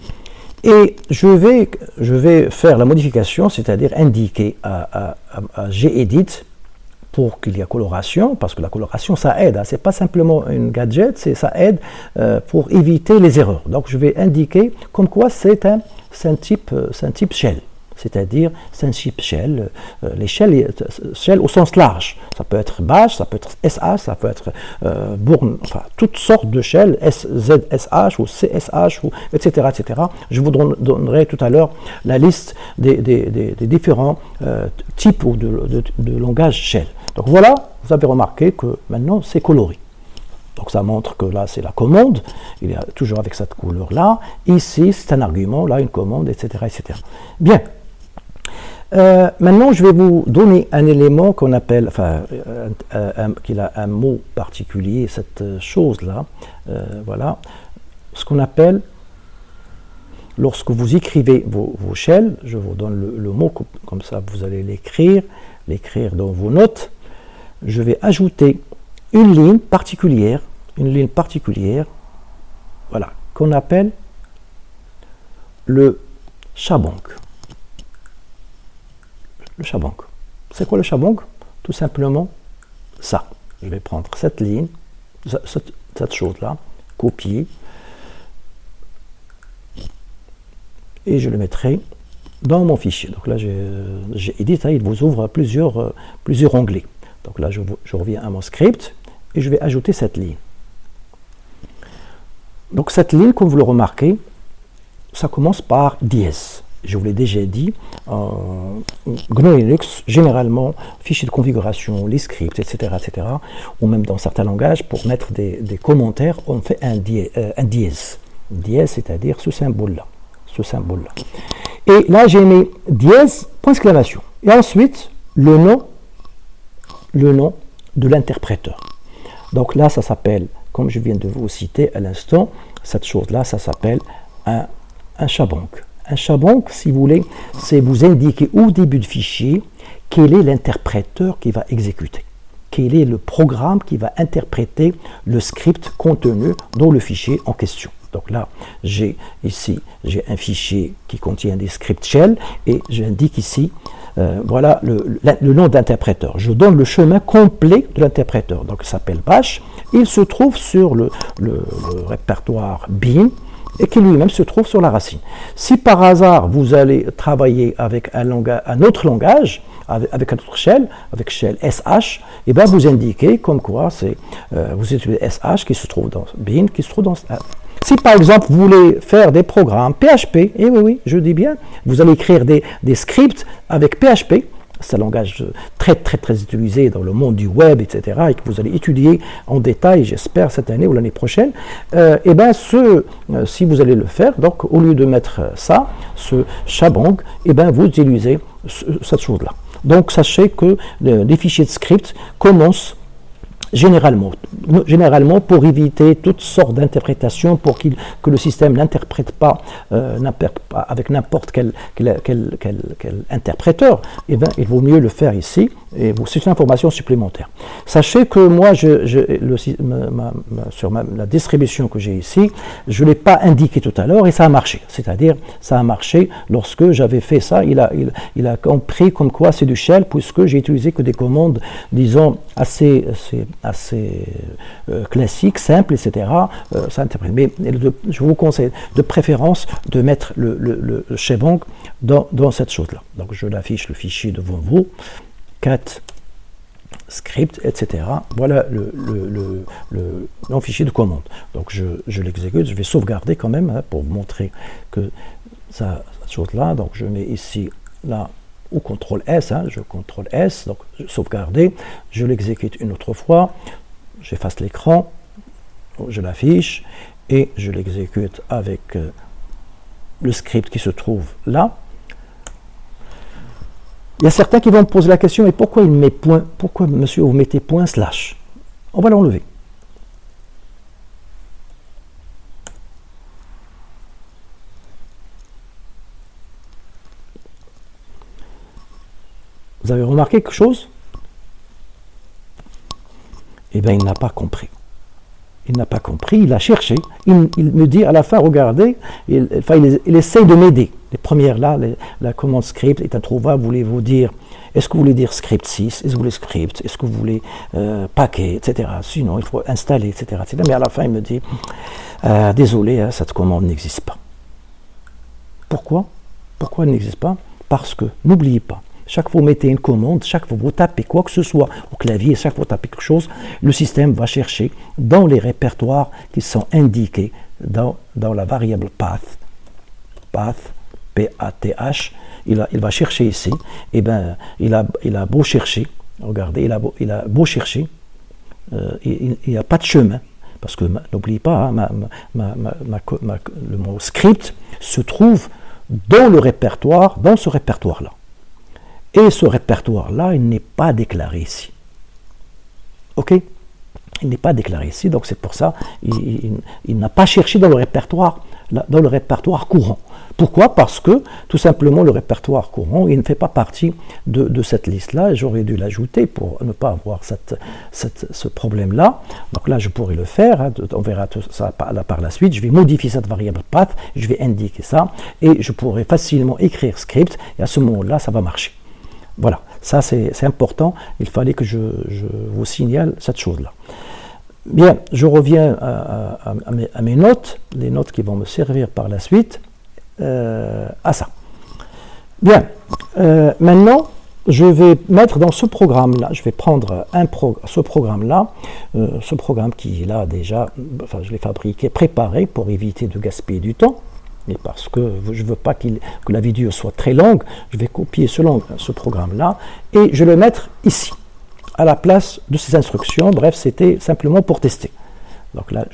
et je vais faire la modification, c'est-à-dire indiquer à gedit pour qu'il y ait coloration, parce que la coloration ça aide, hein, c'est pas simplement une gadget, ça aide pour éviter les erreurs. Donc je vais indiquer comme quoi c'est un type shell. C'est-à-dire, c'est un type shell, les shell au sens large. Ça peut être bash, ça peut être SH, ça peut être bourne, enfin, toutes sortes de shells, SZSH ou CSH, etc., etc. Je vous donnerai tout à l'heure la liste des différents types de langage shell. Donc voilà, vous avez remarqué que maintenant, c'est coloré. Donc ça montre que là, c'est la commande, il est toujours avec cette couleur-là. Ici, c'est un argument, là, une commande, etc., etc. Bien. Maintenant, je vais vous donner un élément qu'on appelle, qu'il a un mot particulier, cette chose-là, voilà, ce qu'on appelle, lorsque vous écrivez vos shells, je vous donne le mot, comme ça vous allez l'écrire dans vos notes, je vais ajouter une ligne particulière, voilà, qu'on appelle le shabang. Le shabang. C'est quoi le shabang? Tout simplement ça. Je vais prendre cette ligne, cette chose-là, copier, et je le mettrai dans mon fichier. Donc là, j'ai édité, il vous ouvre plusieurs onglets. Donc là, je reviens à mon script et je vais ajouter cette ligne. Donc cette ligne, comme vous le remarquez, ça commence par dièse. Je vous l'ai déjà dit, GNU Linux, généralement, fichiers de configuration, les scripts, etc., ou même dans certains langages, pour mettre des commentaires, on fait un dièse. Dièse, c'est-à-dire ce symbole-là. Et là, j'ai mis dièse, point d'exclamation. Et ensuite, le nom de l'interpréteur. Donc là, ça s'appelle, comme je viens de vous citer à l'instant, cette chose-là, ça s'appelle un shabang. Un shabang, si vous voulez, c'est vous indiquer au début du fichier quel est l'interpréteur qui va exécuter. Quel est le programme qui va interpréter le script contenu dans le fichier en question. Donc là, j'ai un fichier qui contient des scripts shell et j'indique ici, voilà le nom d'interpréteur. Je donne le chemin complet de l'interpréteur. Donc il s'appelle bash. Il se trouve sur le répertoire bin et qui lui-même se trouve sur la racine. Si par hasard vous allez travailler avec un autre langage, avec un autre shell, avec shell SH, et bien vous indiquez comme quoi vous utilisez SH qui se trouve dans bin, qui se trouve dans... Si par exemple vous voulez faire des programmes PHP, et oui, je dis bien, vous allez écrire des scripts avec PHP, c'est un langage très utilisé dans le monde du web, etc., et que vous allez étudier en détail, j'espère, cette année ou l'année prochaine, et bien si vous allez le faire, donc au lieu de mettre ça, ce shabang, et bien vous utilisez cette chose-là. Donc sachez que les fichiers de script commencent généralement pour éviter toutes sortes d'interprétations, pour que le système n'interprète pas avec n'importe quel interpréteur, et bien, il vaut mieux le faire ici, et c'est une information supplémentaire. Sachez que moi, sur la distribution que j'ai ici, je ne l'ai pas indiqué tout à l'heure, et ça a marché. C'est-à-dire, ça a marché lorsque j'avais fait ça, il a compris comme quoi c'est du shell, puisque j'ai utilisé que des commandes, disons, assez classique, simple, etc. Ça interprète. Mais je vous conseille de préférence de mettre le shabang dans cette chose-là. Donc je l'affiche le fichier devant vous, cat script, etc. Voilà le fichier de commande. Donc je l'exécute, je vais sauvegarder quand même pour vous montrer que cette chose-là. Donc je mets ici là ou CTRL S, je CTRL S, donc sauvegarder, je l'exécute une autre fois, j'efface l'écran, je l'affiche et je l'exécute avec le script qui se trouve là. Il y a certains qui vont me poser la question, mais pourquoi il met point, pourquoi monsieur vous mettez point slash? On va l'enlever. Vous avez remarqué quelque chose? Eh bien, il n'a pas compris. Il n'a pas compris, il a cherché. Il me dit à la fin, regardez, il essaie de m'aider. Les premières là, la commande script est introuvable, voulez-vous dire, est-ce que vous voulez dire script 6, est-ce que vous voulez script, est-ce que vous voulez paquet, etc. Sinon, il faut installer, etc. Mais à la fin, il me dit, désolé, cette commande n'existe pas. Pourquoi? Pourquoi elle n'existe pas? Parce que, n'oubliez pas, chaque fois que vous mettez une commande, chaque fois que vous tapez quoi que ce soit au clavier, chaque fois que vous tapez quelque chose, le système va chercher dans les répertoires qui sont indiqués dans la variable path, P-A-T-H, il va chercher ici, et bien il a beau chercher, regardez, il a beau chercher, il n'y a pas de chemin, parce que n'oubliez pas, le mot script se trouve dans le répertoire, dans ce répertoire-là. Et ce répertoire-là, il n'est pas déclaré ici. OK? Il n'est pas déclaré ici, donc c'est pour ça il n'a pas cherché dans le répertoire courant. Pourquoi? Parce que, tout simplement, le répertoire courant, il ne fait pas partie de cette liste-là, et j'aurais dû l'ajouter pour ne pas avoir ce problème-là. Donc là, je pourrais le faire, on verra tout ça par la suite. Je vais modifier cette variable path, je vais indiquer ça, et je pourrai facilement écrire script, et à ce moment-là, ça va marcher. Voilà, ça c'est important, il fallait que je vous signale cette chose-là. Bien, je reviens à mes notes, les notes qui vont me servir par la suite à ça. Bien, maintenant, je vais mettre dans ce programme-là, je vais prendre ce programme-là, ce programme qui est là déjà, enfin je l'ai fabriqué, préparé pour éviter de gaspiller du temps, mais parce que je ne veux pas que la vidéo soit très longue, je vais copier ce programme-là et je vais le mettre ici, à la place de ces instructions. Bref, c'était simplement pour tester. Donc là,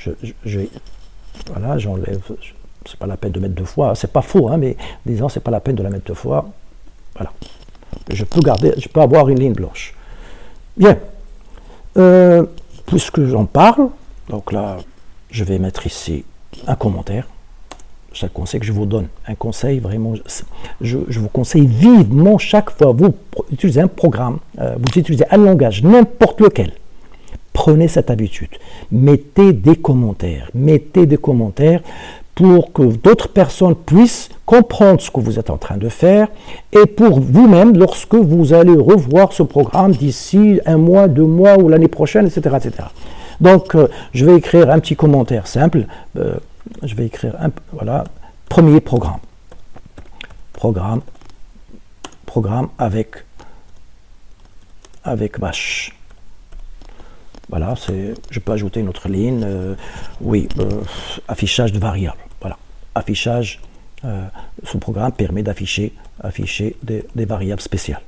voilà, j'enlève, c'est pas la peine de mettre deux fois, c'est pas faux, hein, mais disons, c'est pas la peine de la mettre deux fois. Voilà. Je peux avoir une ligne blanche. Bien. Puisque j'en parle, donc là, je vais mettre ici un commentaire. C'est un conseil que je vous donne. Un conseil vraiment, je vous conseille vivement chaque fois vous utilisez un programme, vous utilisez un langage, n'importe lequel. Prenez cette habitude. Mettez des commentaires. Mettez des commentaires pour que d'autres personnes puissent comprendre ce que vous êtes en train de faire et pour vous-même, lorsque vous allez revoir ce programme d'ici 1 mois, 2 mois ou l'année prochaine, etc., etc. Donc, je vais écrire un petit commentaire simple. Je vais écrire voilà, premier programme. Programme avec bash. Voilà, je peux ajouter une autre ligne. Affichage de variables. Voilà, affichage. Ce programme permet d'afficher des variables spéciales.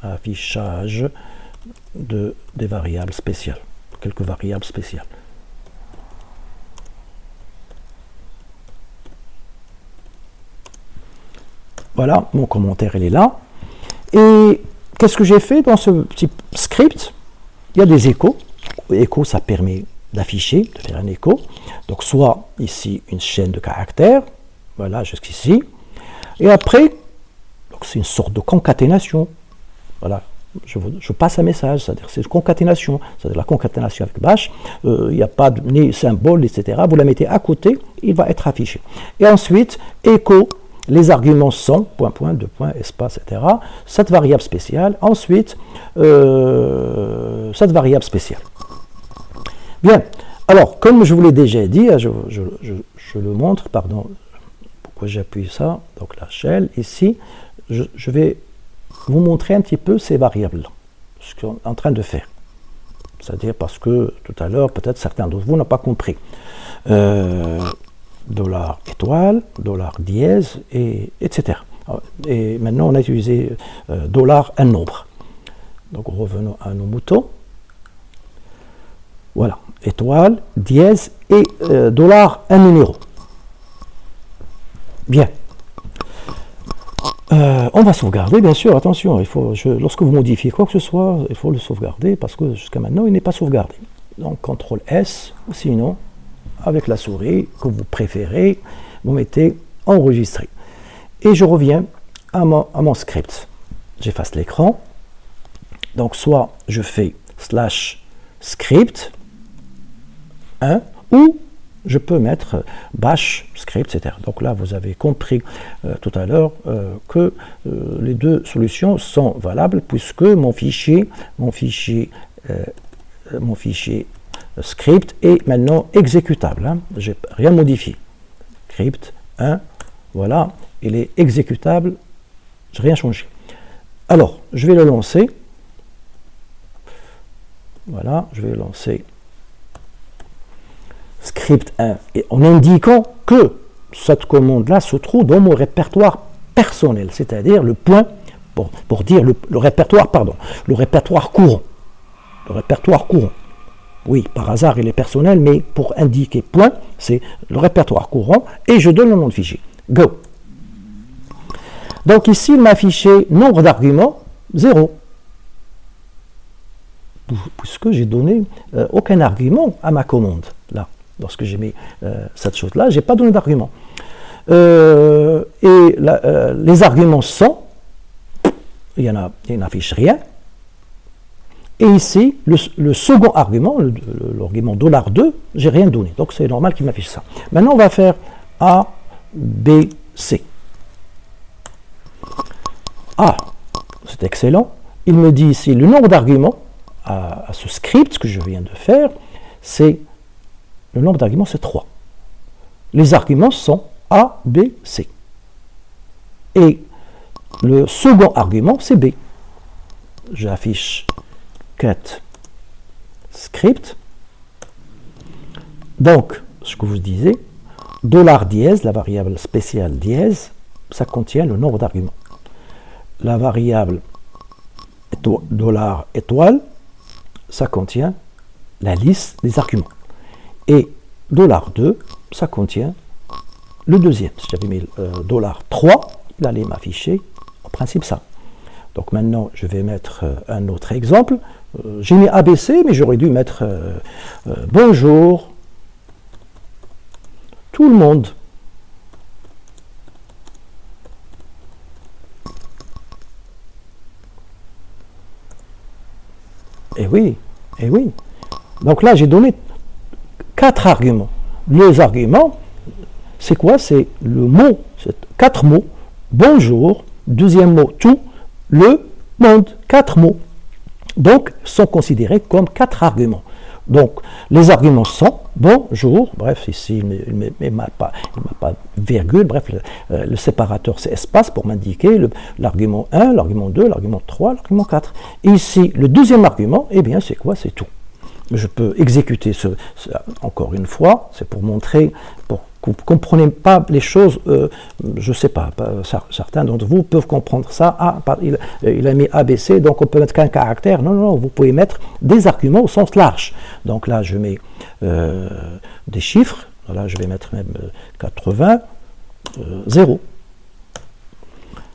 Affichage des variables spéciales. Quelques variables spéciales. Voilà, mon commentaire, il est là. Et qu'est-ce que j'ai fait dans ce petit script? Il y a des échos. Écho, ça permet d'afficher, de faire un écho. Donc, soit ici, une chaîne de caractères. Voilà, jusqu'ici. Et après, c'est une sorte de concaténation. Voilà, je passe un message, c'est-à-dire c'est une concaténation. C'est-à-dire la concaténation avec bash. Il n'y a pas de ni symbole, etc. Vous la mettez à côté, il va être affiché. Et ensuite, écho. Les arguments sont, point, point, deux points, espace, etc. Cette variable spéciale. Ensuite, cette variable spéciale. Bien. Alors, comme je vous l'ai déjà dit, je le montre, pardon, pourquoi j'appuie ça. Donc, la shell, ici, je vais vous montrer un petit peu ces variables-là, ce qu'on est en train de faire. C'est-à-dire parce que, tout à l'heure, peut-être certains d'entre vous n'ont pas compris. Dollar étoile, dollar dièse, etc. Et maintenant, on a utilisé dollar un nombre. Donc, revenons à nos moutons. Voilà, étoile, dièse et dollar un numéro. Bien. On va sauvegarder, bien sûr, attention, lorsque vous modifiez quoi que ce soit, il faut le sauvegarder parce que jusqu'à maintenant, il n'est pas sauvegardé. Donc, CTRL S, ou sinon, avec la souris que vous préférez, vous mettez enregistrer. Et je reviens à mon script. J'efface l'écran. Donc, soit je fais /script 1 ou je peux mettre bash script, etc. Donc là, vous avez compris tout à l'heure que les deux solutions sont valables puisque mon fichier script est maintenant exécutable. Hein. Je n'ai rien modifié. Script 1, voilà, il est exécutable, je n'ai rien changé. Alors, je vais le lancer. Voilà, je vais le lancer. Script 1, et en indiquant que cette commande-là se trouve dans mon répertoire personnel, c'est-à-dire le point, pour dire le répertoire, pardon, le répertoire courant. Le répertoire courant. Oui, par hasard, il est personnel, mais pour indiquer point, c'est le répertoire courant, et je donne le nom de fichier. Go. Donc ici, il m'a affiché nombre d'arguments, 0. Puisque j'ai donné aucun argument à ma commande, là. Lorsque j'ai mis cette chose-là, je n'ai pas donné d'argument. Les arguments sont, il n'affiche rien. Et ici, le second argument, l'argument $2, j'ai rien donné. Donc c'est normal qu'il m'affiche ça. Maintenant, on va faire A, B, C. A, c'est excellent. Il me dit ici le nombre d'arguments à ce script que je viens de faire, c'est le nombre d'arguments, c'est 3. Les arguments sont A, B, C. Et le second argument, c'est B. j'affiche get script. Donc, ce que vous disiez, $dièse, la variable spéciale dièse, ça contient le nombre d'arguments. La variable $étoile, ça contient la liste des arguments. Et $2, ça contient le deuxième. Si j'avais mis $3, il allait m'afficher en principe ça. Donc maintenant, je vais mettre un autre exemple. J'ai mis ABC, mais j'aurais dû mettre bonjour tout le monde. Eh oui, eh oui. Donc là, j'ai donné 4 arguments. Les arguments, c'est quoi? C'est le mot, c'est 4 mots. Bonjour, deuxième mot, tout, le monde, 4 mots. Donc, sont considérés comme 4 arguments. Donc, les arguments sont bonjour, bref, ici, il ne m'a pas virgule, bref, le séparateur, c'est espace pour m'indiquer l'argument 1, l'argument 2, l'argument 3, l'argument 4. Et ici, le deuxième argument, eh bien, c'est quoi? C'est tout. Je peux exécuter encore une fois, c'est pour montrer, pour que vous ne compreniez pas les choses, je ne sais pas, certains d'entre vous peuvent comprendre ça, il a mis ABC, donc on peut mettre qu'un caractère. Non, non, vous pouvez mettre des arguments au sens large. Donc là, je mets des chiffres, là je vais mettre même 80, 0.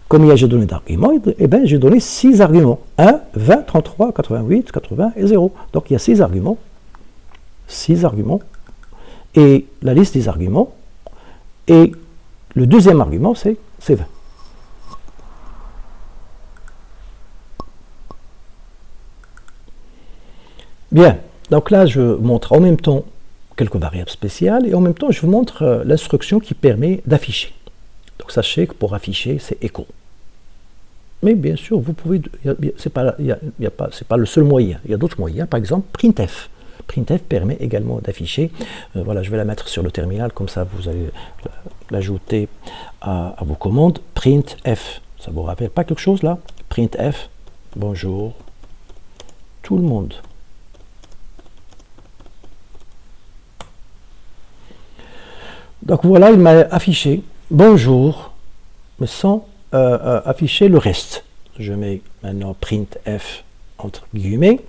Combien j'ai donné d'arguments? Eh bien, j'ai donné 6 arguments. 1, 20, 33, 88, 80 et 0. Donc, il y a 6 arguments. 6 arguments. Et la liste des arguments. Et le deuxième argument, c'est 20. Bien. Donc là, je montre en même temps quelques variables spéciales. Et en même temps, je vous montre l'instruction qui permet d'afficher. Donc, sachez que pour afficher, c'est echo. Mais bien sûr, vous pouvez, c'est pas le seul moyen. Il y a d'autres moyens. Par exemple, printf. Printf permet également d'afficher. Voilà, je vais la mettre sur le terminal, comme ça vous allez l'ajouter à vos commandes. Printf. Ça vous rappelle pas quelque chose là? Printf. Bonjour tout le monde. Donc voilà, il m'a affiché bonjour, mais sans afficher le reste. Je mets maintenant printf entre guillemets.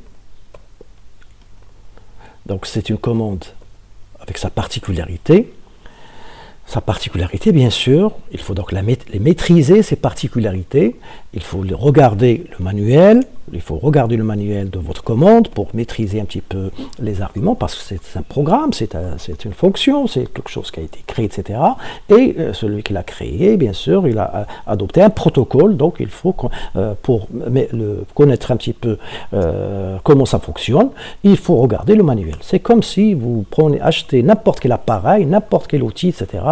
Donc c'est une commande avec sa particularité. Sa particularité, bien sûr, il faut donc les maîtriser, ces particularités. Il faut regarder le manuel. Il faut regarder le manuel de votre commande pour maîtriser un petit peu les arguments, parce que c'est un programme, c'est une fonction, c'est quelque chose qui a été créé, etc. Et celui qui l'a créé, bien sûr, il a adopté un protocole, donc il faut, pour connaître un petit peu comment ça fonctionne, il faut regarder le manuel. C'est comme si vous achetez n'importe quel appareil, n'importe quel outil, etc.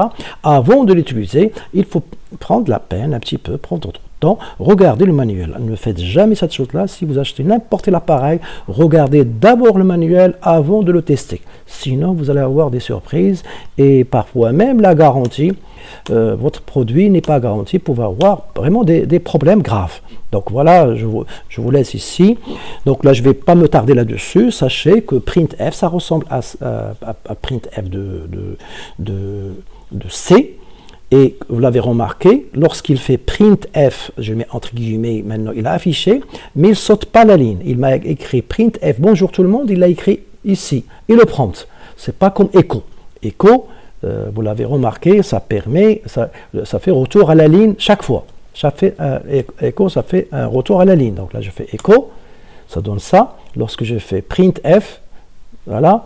Avant de l'utiliser, il faut prendre la peine un petit peu, prendre votre temps, regardez le manuel. Ne faites jamais cette chose-là. Si vous achetez n'importe quel appareil, regardez d'abord le manuel avant de le tester. Sinon, vous allez avoir des surprises et parfois même la garantie. Votre produit n'est pas garanti pour avoir vraiment des problèmes graves. Donc voilà, je vous laisse ici. Donc là, je ne vais pas me tarder là-dessus. Sachez que printf, ça ressemble à printf de C. Et vous l'avez remarqué, lorsqu'il fait printf, je mets entre guillemets, maintenant il a affiché, mais il ne saute pas la ligne. Il m'a écrit printf, bonjour tout le monde, il l'a écrit ici. Et le prompt, c'est pas comme echo. Echo, vous l'avez remarqué, ça fait retour à la ligne chaque fois. Echo, ça fait un retour à la ligne. Donc là, je fais echo, ça donne ça. Lorsque je fais printf, voilà,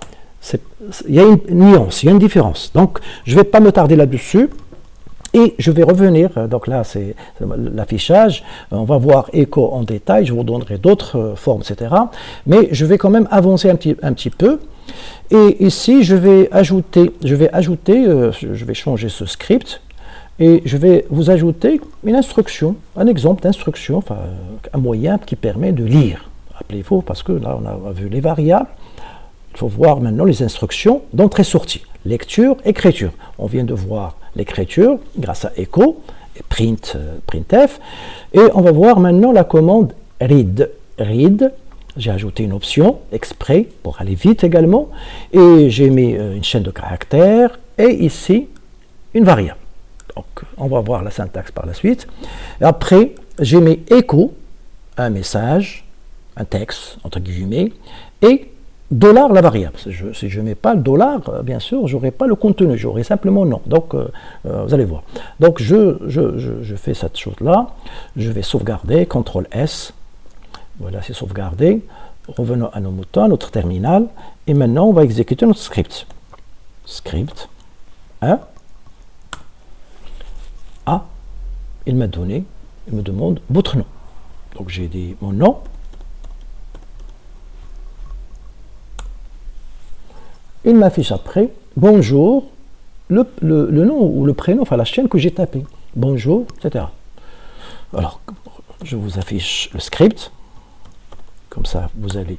il y a une nuance, il y a une différence. Donc, je ne vais pas me tarder là-dessus. Et je vais revenir, donc là c'est l'affichage, on va voir echo en détail, je vous donnerai d'autres formes, etc. Mais je vais quand même avancer un petit peu. Et ici je vais changer ce script et je vais vous ajouter une instruction, un exemple d'instruction, enfin un moyen qui permet de lire. Rappelez-vous, parce que là on a vu les variables. Il faut voir maintenant les instructions d'entrée-sortie. Lecture, écriture. On vient de voir l'écriture grâce à echo et printf. Et on va voir maintenant la commande read. read, j'ai ajouté une option exprès pour aller vite également, et j'ai mis une chaîne de caractères, et ici, une variable. Donc, on va voir la syntaxe par la suite. Et après, j'ai mis echo, un message, un texte, entre guillemets, et dollar la variable. Si je ne mets pas le dollar, bien sûr, je n'aurai pas le contenu, j'aurai simplement non. Donc, vous allez voir. Donc, je fais cette chose-là. Je vais sauvegarder, CTRL S. Voilà, c'est sauvegardé. Revenons à nos moutons, à notre terminal. Et maintenant, on va exécuter notre script. Script 1. Ah, il m'a donné, il me demande votre nom. Donc, j'ai dit mon nom. Il m'affiche après, bonjour, le nom ou le prénom, enfin la chaîne que j'ai tapé. Bonjour, etc. Alors, je vous affiche le script. Comme ça, vous allez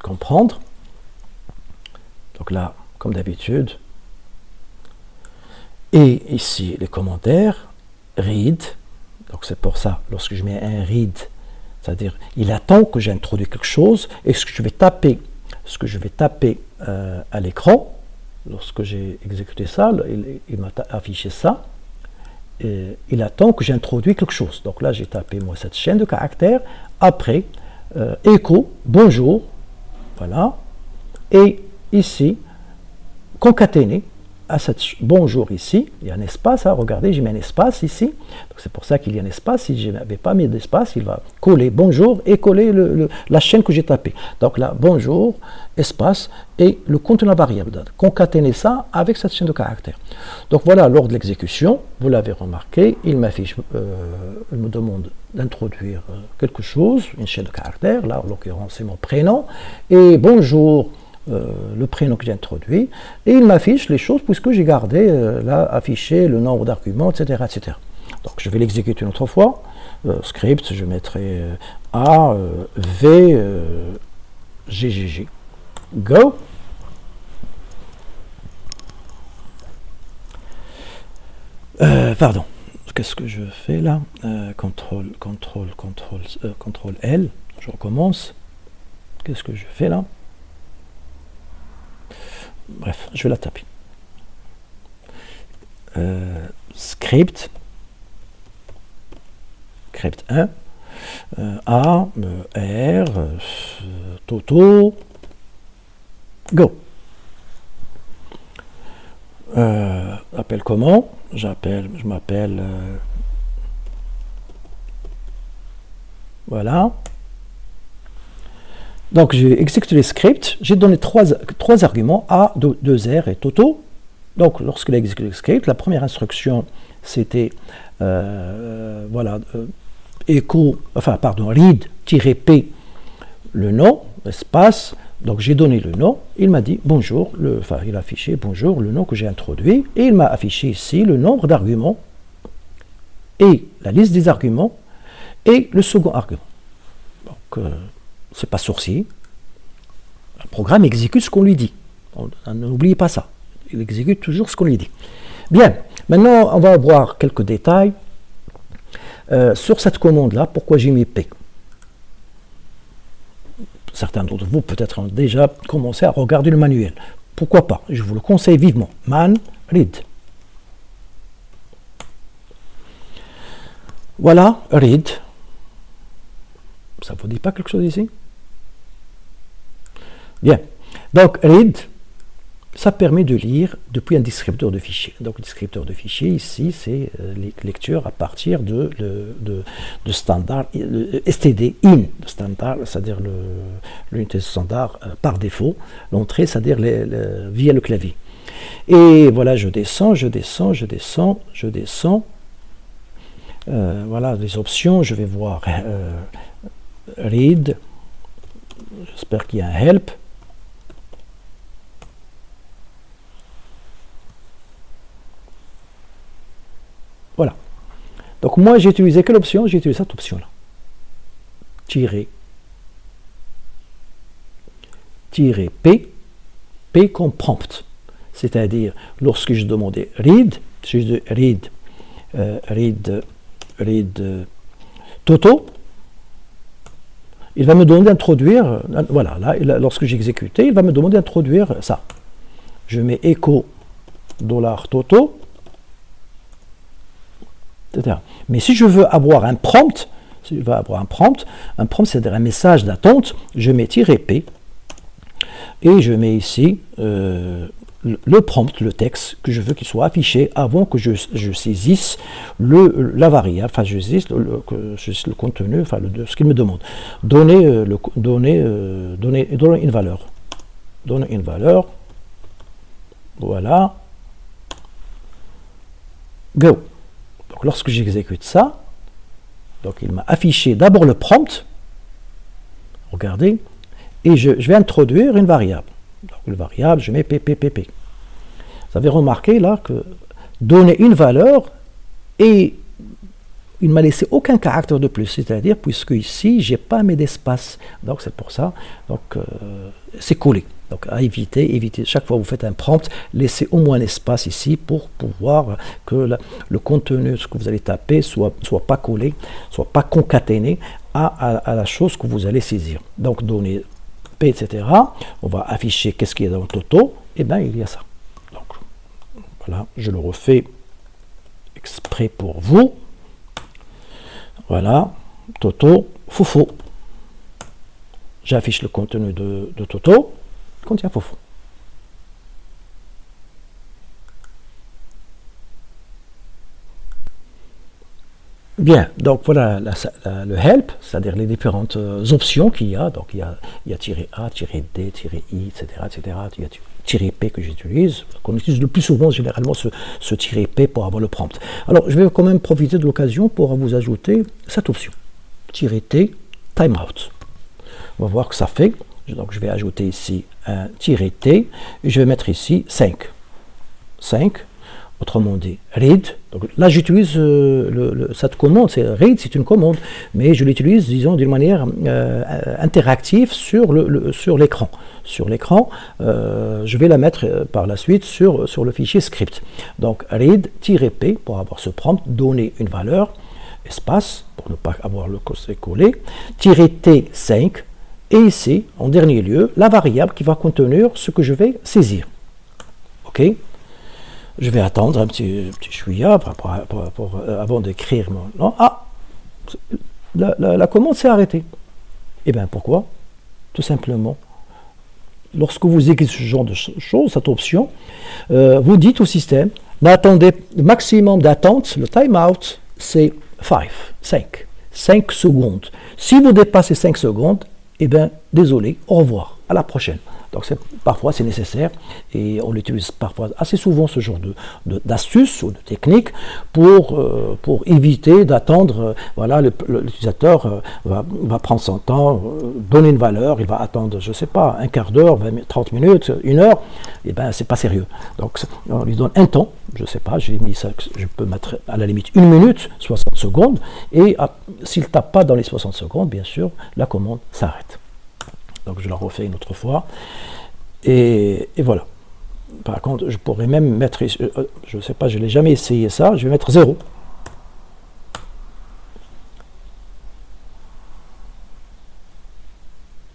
comprendre. Donc là, comme d'habitude. Et ici, les commentaires. Read. Donc c'est pour ça, lorsque je mets un read, c'est-à-dire, il attend que j'ai introduit quelque chose, et ce que je vais taper à l'écran, lorsque j'ai exécuté ça, il m'a affiché ça, et il attend que j'ai introduit quelque chose. Donc là, j'ai tapé moi cette chaîne de caractères, après, echo, bonjour, voilà, et ici, concaténer à cette bonjour ici, il y a un espace, hein, regardez, j'ai mis un espace ici, c'est pour ça qu'il y a un espace. Si je n'avais pas mis d'espace, il va coller bonjour et coller la chaîne que j'ai tapée. Donc là, bonjour, espace, et le contenu de la variable. Concaténer ça avec cette chaîne de caractères. Donc voilà, lors de l'exécution, vous l'avez remarqué, il m'affiche, il me demande d'introduire quelque chose, une chaîne de caractères, là en l'occurrence c'est mon prénom, et bonjour, le prénom que j'ai introduit, et il m'affiche les choses puisque j'ai gardé là affiché le nombre d'arguments, etc., etc. Donc je vais l'exécuter une autre fois. Script, je mettrai A, V, GGG. Go. Pardon. Qu'est-ce que je fais là? CTRL L. Je recommence. Qu'est-ce que je fais là? Bref, je vais la taper. Script 1, A, R, Toto, go. Appelle comment? Je m'appelle, voilà. Donc j'ai exécuté le script, j'ai donné trois arguments, A, 2R et Toto. Donc lorsqu'il a exécuté le script, la première instruction c'était voilà, read-p, le nom, espace, donc j'ai donné le nom, il m'a dit bonjour, il a affiché bonjour, le nom que j'ai introduit, et il m'a affiché ici le nombre d'arguments, et la liste des arguments, et le second argument. Donc, c'est pas sourcier, le programme exécute ce qu'on lui dit, n'oubliez pas ça, il exécute toujours ce qu'on lui dit. Bien, maintenant on va voir quelques détails sur cette commande-là, pourquoi j'ai mis P. Certains d'entre vous peut-être ont déjà commencé à regarder le manuel. Pourquoi pas? Je vous le conseille vivement. Man, read. Voilà, read. Ça ne vous dit pas quelque chose ici? Bien. Donc, read, ça permet de lire depuis un descripteur de fichiers. Donc, le descripteur de fichiers, ici, c'est lecture à partir de standard std in, standard, c'est-à-dire l'unité standard par défaut, l'entrée, c'est-à-dire via le clavier. Et voilà, je descends. Voilà les options, je vais voir read, j'espère qu'il y a un help. Voilà. Donc moi j'ai utilisé quelle option? J'ai utilisé cette option-là. P comme prompt. C'est-à-dire, lorsque je demandais read, je dis read Toto, il va me demander d'introduire, voilà, là, lorsque j'exécutais, il va me demander d'introduire ça. Je mets echo $toto, etc. Mais si je veux avoir un prompt, un prompt, c'est-à-dire un message d'attente, je mets "-p", et je mets ici le prompt, le texte que je veux qu'il soit affiché avant que je saisisse la variable, enfin je saisisse le contenu, enfin ce qu'il me demande. Donner une valeur. Donner une valeur. Voilà. Go. Donc lorsque j'exécute ça, donc il m'a affiché d'abord le prompt. Regardez. Et je vais introduire une variable. Donc une variable, je mets PPPP. Vous avez remarqué là que donner une valeur et il ne m'a laissé aucun caractère de plus, c'est-à-dire puisque ici j'ai pas mis d'espace. Donc c'est pour ça. Donc c'est collé. Donc à éviter, chaque fois que vous faites un prompt, laissez au moins un espace ici pour pouvoir que le contenu, ce que vous allez taper, soit pas collé, soit pas concaténé à la chose que vous allez saisir. Donc donner P, etc. On va afficher qu'est-ce qu'il y a dans Toto. Et bien il y a ça. Donc voilà, je le refais exprès pour vous. Voilà, Toto, Foufou. J'affiche le contenu de Toto. Contient Foufou. Bien, donc voilà le help, c'est-à-dire les différentes options qu'il y a. Donc il y a "-a", "-d", "-i", etc., etc. Il y a "-p" que j'utilise, qu'on utilise le plus souvent généralement ce "-p" pour avoir le prompt. Alors je vais quand même profiter de l'occasion pour vous ajouter cette option. "-t", timeout. On va voir que ça fait. Donc je vais ajouter ici un "-t" et je vais mettre ici 5. 5. Autrement dit, read. Donc là, j'utilise cette commande. Read, c'est une commande, mais je l'utilise, disons, d'une manière interactive sur l'écran. Sur l'écran, je vais la mettre par la suite sur le fichier script. Donc, read-p pour avoir ce prompt, donner une valeur, espace, pour ne pas avoir le coller, "-t5, et ici, en dernier lieu, la variable qui va contenir ce que je vais saisir. OK? Je vais attendre un petit chouïa avant d'écrire. Non, la commande s'est arrêtée. Et bien pourquoi? Tout simplement, lorsque vous exécutez ce genre de choses, cette option, vous dites au système, n'attendez le maximum d'attente, le timeout, c'est 5 secondes. Si vous dépassez 5 secondes, eh bien, désolé, au revoir, à la prochaine. Donc parfois c'est nécessaire et on l'utilise parfois assez souvent ce genre d'astuces ou de techniques pour éviter d'attendre. Voilà, l'utilisateur va prendre son temps, donner une valeur, il va attendre, je ne sais pas, un quart d'heure, 30 minutes, 1 heure, et bien c'est pas sérieux. Donc on lui donne un temps, je ne sais pas, j'ai mis ça, je peux mettre à la limite 1 minute, 60 secondes, et s'il ne tape pas dans les 60 secondes, bien sûr, la commande s'arrête. Donc je la refais une autre fois. Et voilà. Par contre, je pourrais même mettre, je ne sais pas, je ne l'ai jamais essayé ça, je vais mettre 0.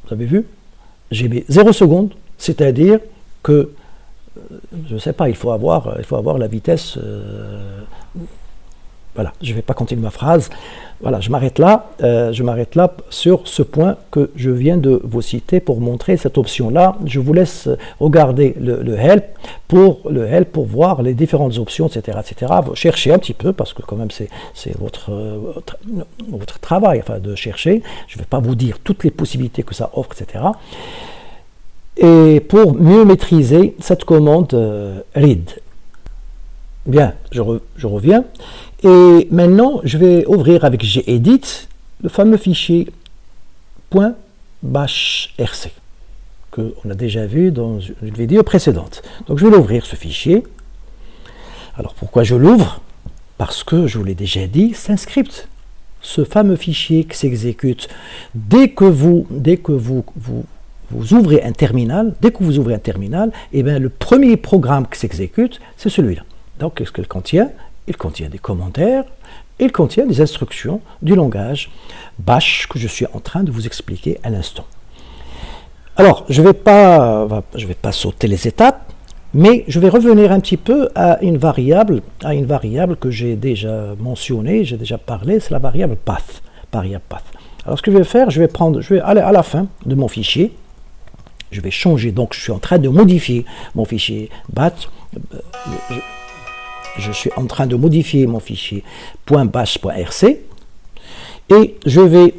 Vous avez vu? J'ai mis 0 secondes, c'est-à-dire que, je ne sais pas, il faut avoir la vitesse. Voilà, je ne vais pas continuer ma phrase. Voilà, je m'arrête là sur ce point que je viens de vous citer pour montrer cette option-là. Je vous laisse regarder le help pour voir les différentes options, etc., etc. Cherchez un petit peu parce que quand même c'est votre travail, enfin, de chercher. Je ne vais pas vous dire toutes les possibilités que ça offre, etc. Et pour mieux maîtriser cette commande read. Bien, je reviens. Et maintenant, je vais ouvrir avec gedit le fameux fichier .bashrc qu'on a déjà vu dans une vidéo précédente. Donc, je vais l'ouvrir, ce fichier. Alors, pourquoi je l'ouvre? Parce que, je vous l'ai déjà dit, c'est un script. Ce fameux fichier qui s'exécute dès que vous ouvrez un terminal, eh bien, le premier programme qui s'exécute, c'est celui-là. Donc, qu'est-ce qu'il contient? Il contient des commentaires, Il contient des instructions du langage Bash que je suis en train de vous expliquer à l'instant. Alors, je ne vais pas sauter les étapes, mais je vais revenir un petit peu à une variable que j'ai déjà mentionnée, j'ai déjà parlé, c'est la variable path. Alors, ce que je vais faire, je vais aller à la fin de mon fichier, je vais changer, donc je suis en train de modifier mon fichier batch, je suis en train de modifier mon fichier .bash.rc, et je vais,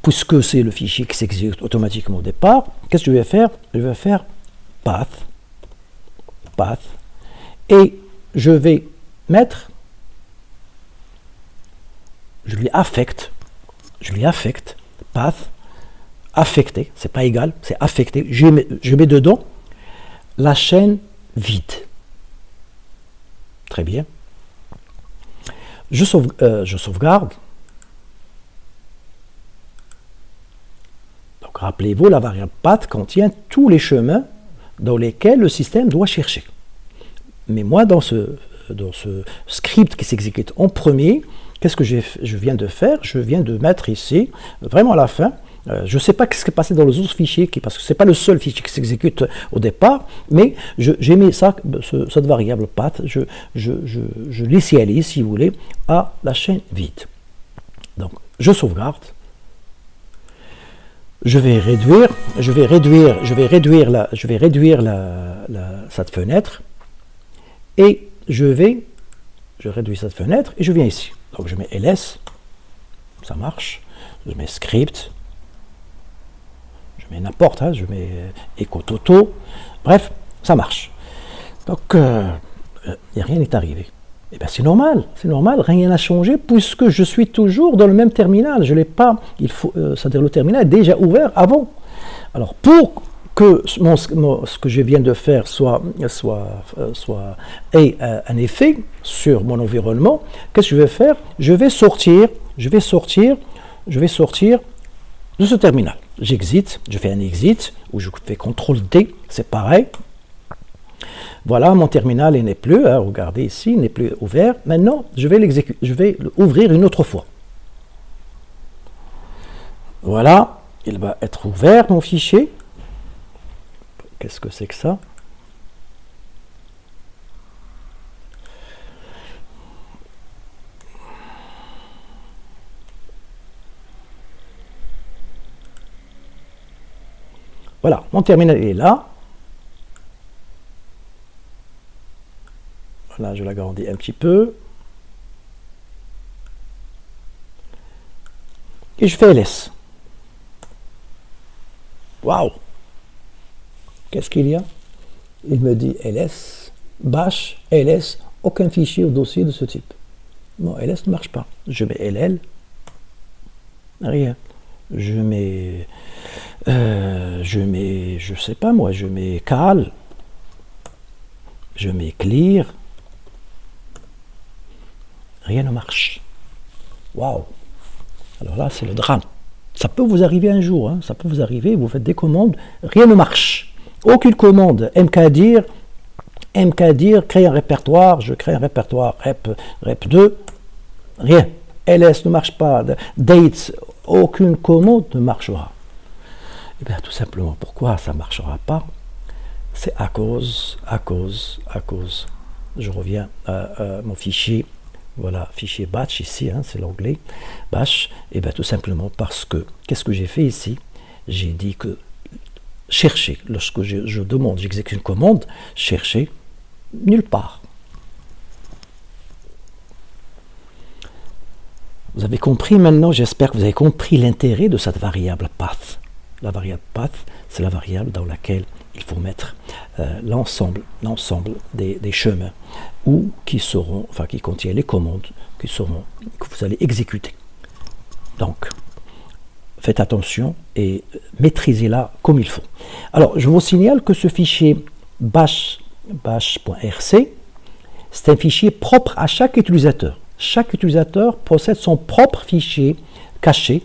puisque c'est le fichier qui s'exécute automatiquement au départ, qu'est-ce que je vais faire? Je vais faire path, et je vais mettre, je lui affecte path, affecté, c'est pas égal, c'est affecté, je mets dedans la chaîne vide. Très bien. Je sauvegarde. Donc rappelez-vous, la variable path contient tous les chemins dans lesquels le système doit chercher. Mais moi, dans ce script qui s'exécute en premier, qu'est-ce que je viens de faire? Je viens de mettre ici, vraiment à la fin, je ne sais pas ce qui est passé dans les autres fichiers, parce que ce n'est pas le seul fichier qui s'exécute au départ, mais j'ai mis cette variable path, je l'initialise, si vous voulez, à la chaîne vide. Donc, je sauvegarde. Je vais réduire cette fenêtre, et je réduis cette fenêtre, et je viens ici. Donc, je mets ls, ça marche, je mets script, je mets n'importe, je mets echo toto, bref, ça marche. Donc, rien n'est arrivé. Et bien c'est normal, rien n'a changé puisque je suis toujours dans le même terminal. Je l'ai pas, c'est-à-dire le terminal est déjà ouvert avant. Alors, pour que ce que je viens de faire ait un effet sur mon environnement, qu'est-ce que je vais faire? Je vais sortir de ce terminal. J'exite, je fais un exit, ou je fais CTRL-D, c'est pareil. Voilà, mon terminal n'est plus, regardez ici, il n'est plus ouvert. Maintenant, je vais l'ouvrir une autre fois. Voilà, il va être ouvert, mon fichier. Qu'est-ce que c'est que ça? Voilà, mon terminal est là. Voilà, je l'agrandis un petit peu. Et je fais ls. Waouh! Qu'est-ce qu'il y a? Il me dit ls, bash, ls, aucun fichier ou dossier de ce type. Non, ls ne marche pas. Je mets ll, rien. Je mets, je sais pas moi, je mets cal, je mets clear, rien ne marche. Waouh! Alors là, c'est le drame. Ça peut vous arriver un jour, ça peut vous arriver, vous faites des commandes, rien ne marche. Aucune commande, mkdir, créer un répertoire, je crée un répertoire rep2, rien. ls ne marche pas, dates, aucune commande ne marchera. Et bien tout simplement, pourquoi ça ne marchera pas? C'est à cause, je reviens à mon fichier, voilà, fichier batch ici, c'est l'onglet bash, et bien tout simplement parce que, qu'est-ce que j'ai fait ici? J'ai dit que chercher, lorsque je demande, j'exécute une commande, chercher nulle part. Vous avez compris maintenant, j'espère que vous avez compris l'intérêt de cette variable path. La variable path, c'est la variable dans laquelle il faut mettre l'ensemble des chemins qui contiennent les commandes que vous allez exécuter. Donc, faites attention et maîtrisez-la comme il faut. Alors, je vous signale que ce fichier bash.rc, c'est un fichier propre à chaque utilisateur. Chaque utilisateur possède son propre fichier caché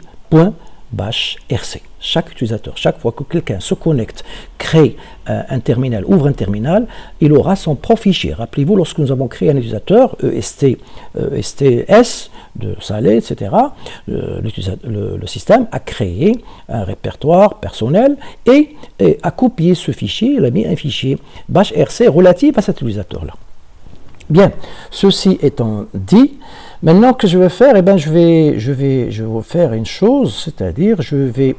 bash RC. Chaque utilisateur, chaque fois que quelqu'un se connecte, crée un terminal, ouvre un terminal, il aura son propre fichier. Rappelez-vous, lorsque nous avons créé un utilisateur, ESTS, de Salé, etc., le système a créé un répertoire personnel et a copié ce fichier, il a mis un fichier bash RC relatif à cet utilisateur-là. Bien, ceci étant dit, maintenant que je vais faire, eh ben je vais faire une chose, c'est-à-dire je vais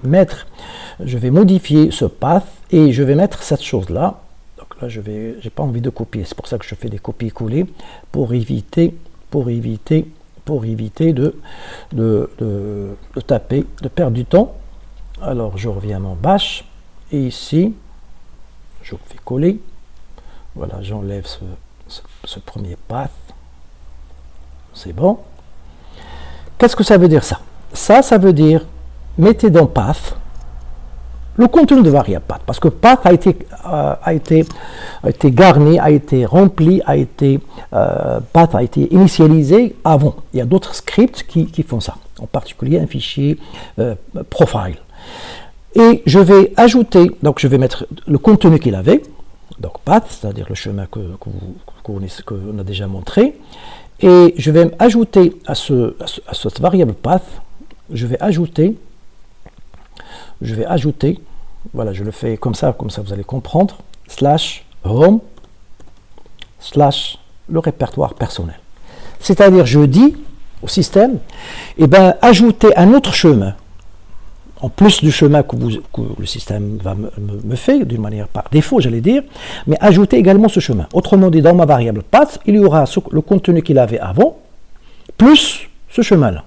modifier ce path et je vais mettre cette chose-là. Donc là, j'ai pas envie de copier, c'est pour ça que je fais des copier-coller pour éviter de taper, de perdre du temps. Alors je reviens à mon bash et ici, je fais coller. Voilà, j'enlève ce premier path, c'est bon. Qu'est-ce que ça veut dire ça? Ça veut dire, mettez dans path le contenu de variable path, parce que path a été garni, a été rempli, path a été initialisé avant. Il y a d'autres scripts qui font ça, en particulier un fichier profile. Et je vais ajouter, donc je vais mettre le contenu qu'il avait, donc path, c'est-à-dire le chemin qu'on a déjà montré, et je vais ajouter à cette variable path, je vais ajouter, voilà, je le fais comme ça vous allez comprendre, /home/ le répertoire personnel. C'est-à-dire, je dis au système, eh ben, ajoutez un autre chemin, en plus du chemin que le système me fait, d'une manière par défaut, j'allais dire, mais ajoutez également ce chemin. Autrement dit, dans ma variable path, il y aura le contenu qu'il avait avant, plus ce chemin-là.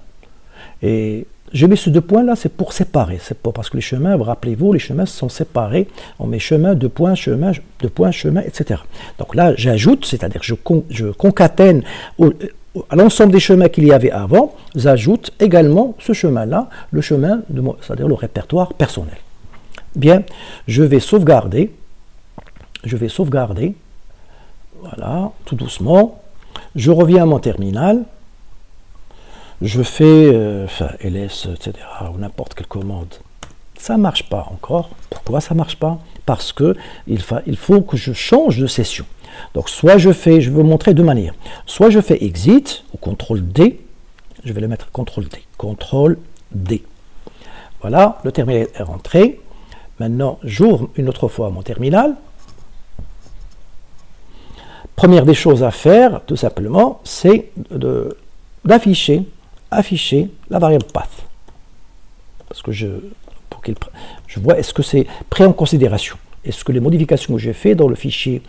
Et je mets ce deux points-là, c'est pour séparer. C'est pas parce que les chemins, rappelez-vous, les chemins sont séparés. On met chemin, deux points, chemin, etc. Donc là, j'ajoute, c'est-à-dire je concatène à l'ensemble des chemins qu'il y avait avant, j'ajoute également ce chemin-là, le chemin, c'est-à-dire le répertoire personnel. Bien, je vais sauvegarder, voilà, tout doucement, je reviens à mon terminal, je fais ls, etc., ou n'importe quelle commande. Ça ne marche pas encore. Pourquoi ça ne marche pas? Parce qu'il faut que je change de session. Donc, soit je vais vous montrer deux manières. Soit je fais exit, ou CTRL-D, je vais le mettre CTRL-D. CTRL-D. Voilà, le terminal est rentré. Maintenant, j'ouvre une autre fois mon terminal. Première des choses à faire, tout simplement, c'est d'afficher la variable path. Parce que je vois, est-ce que c'est pris en considération? Est-ce que les modifications que j'ai faites dans le fichier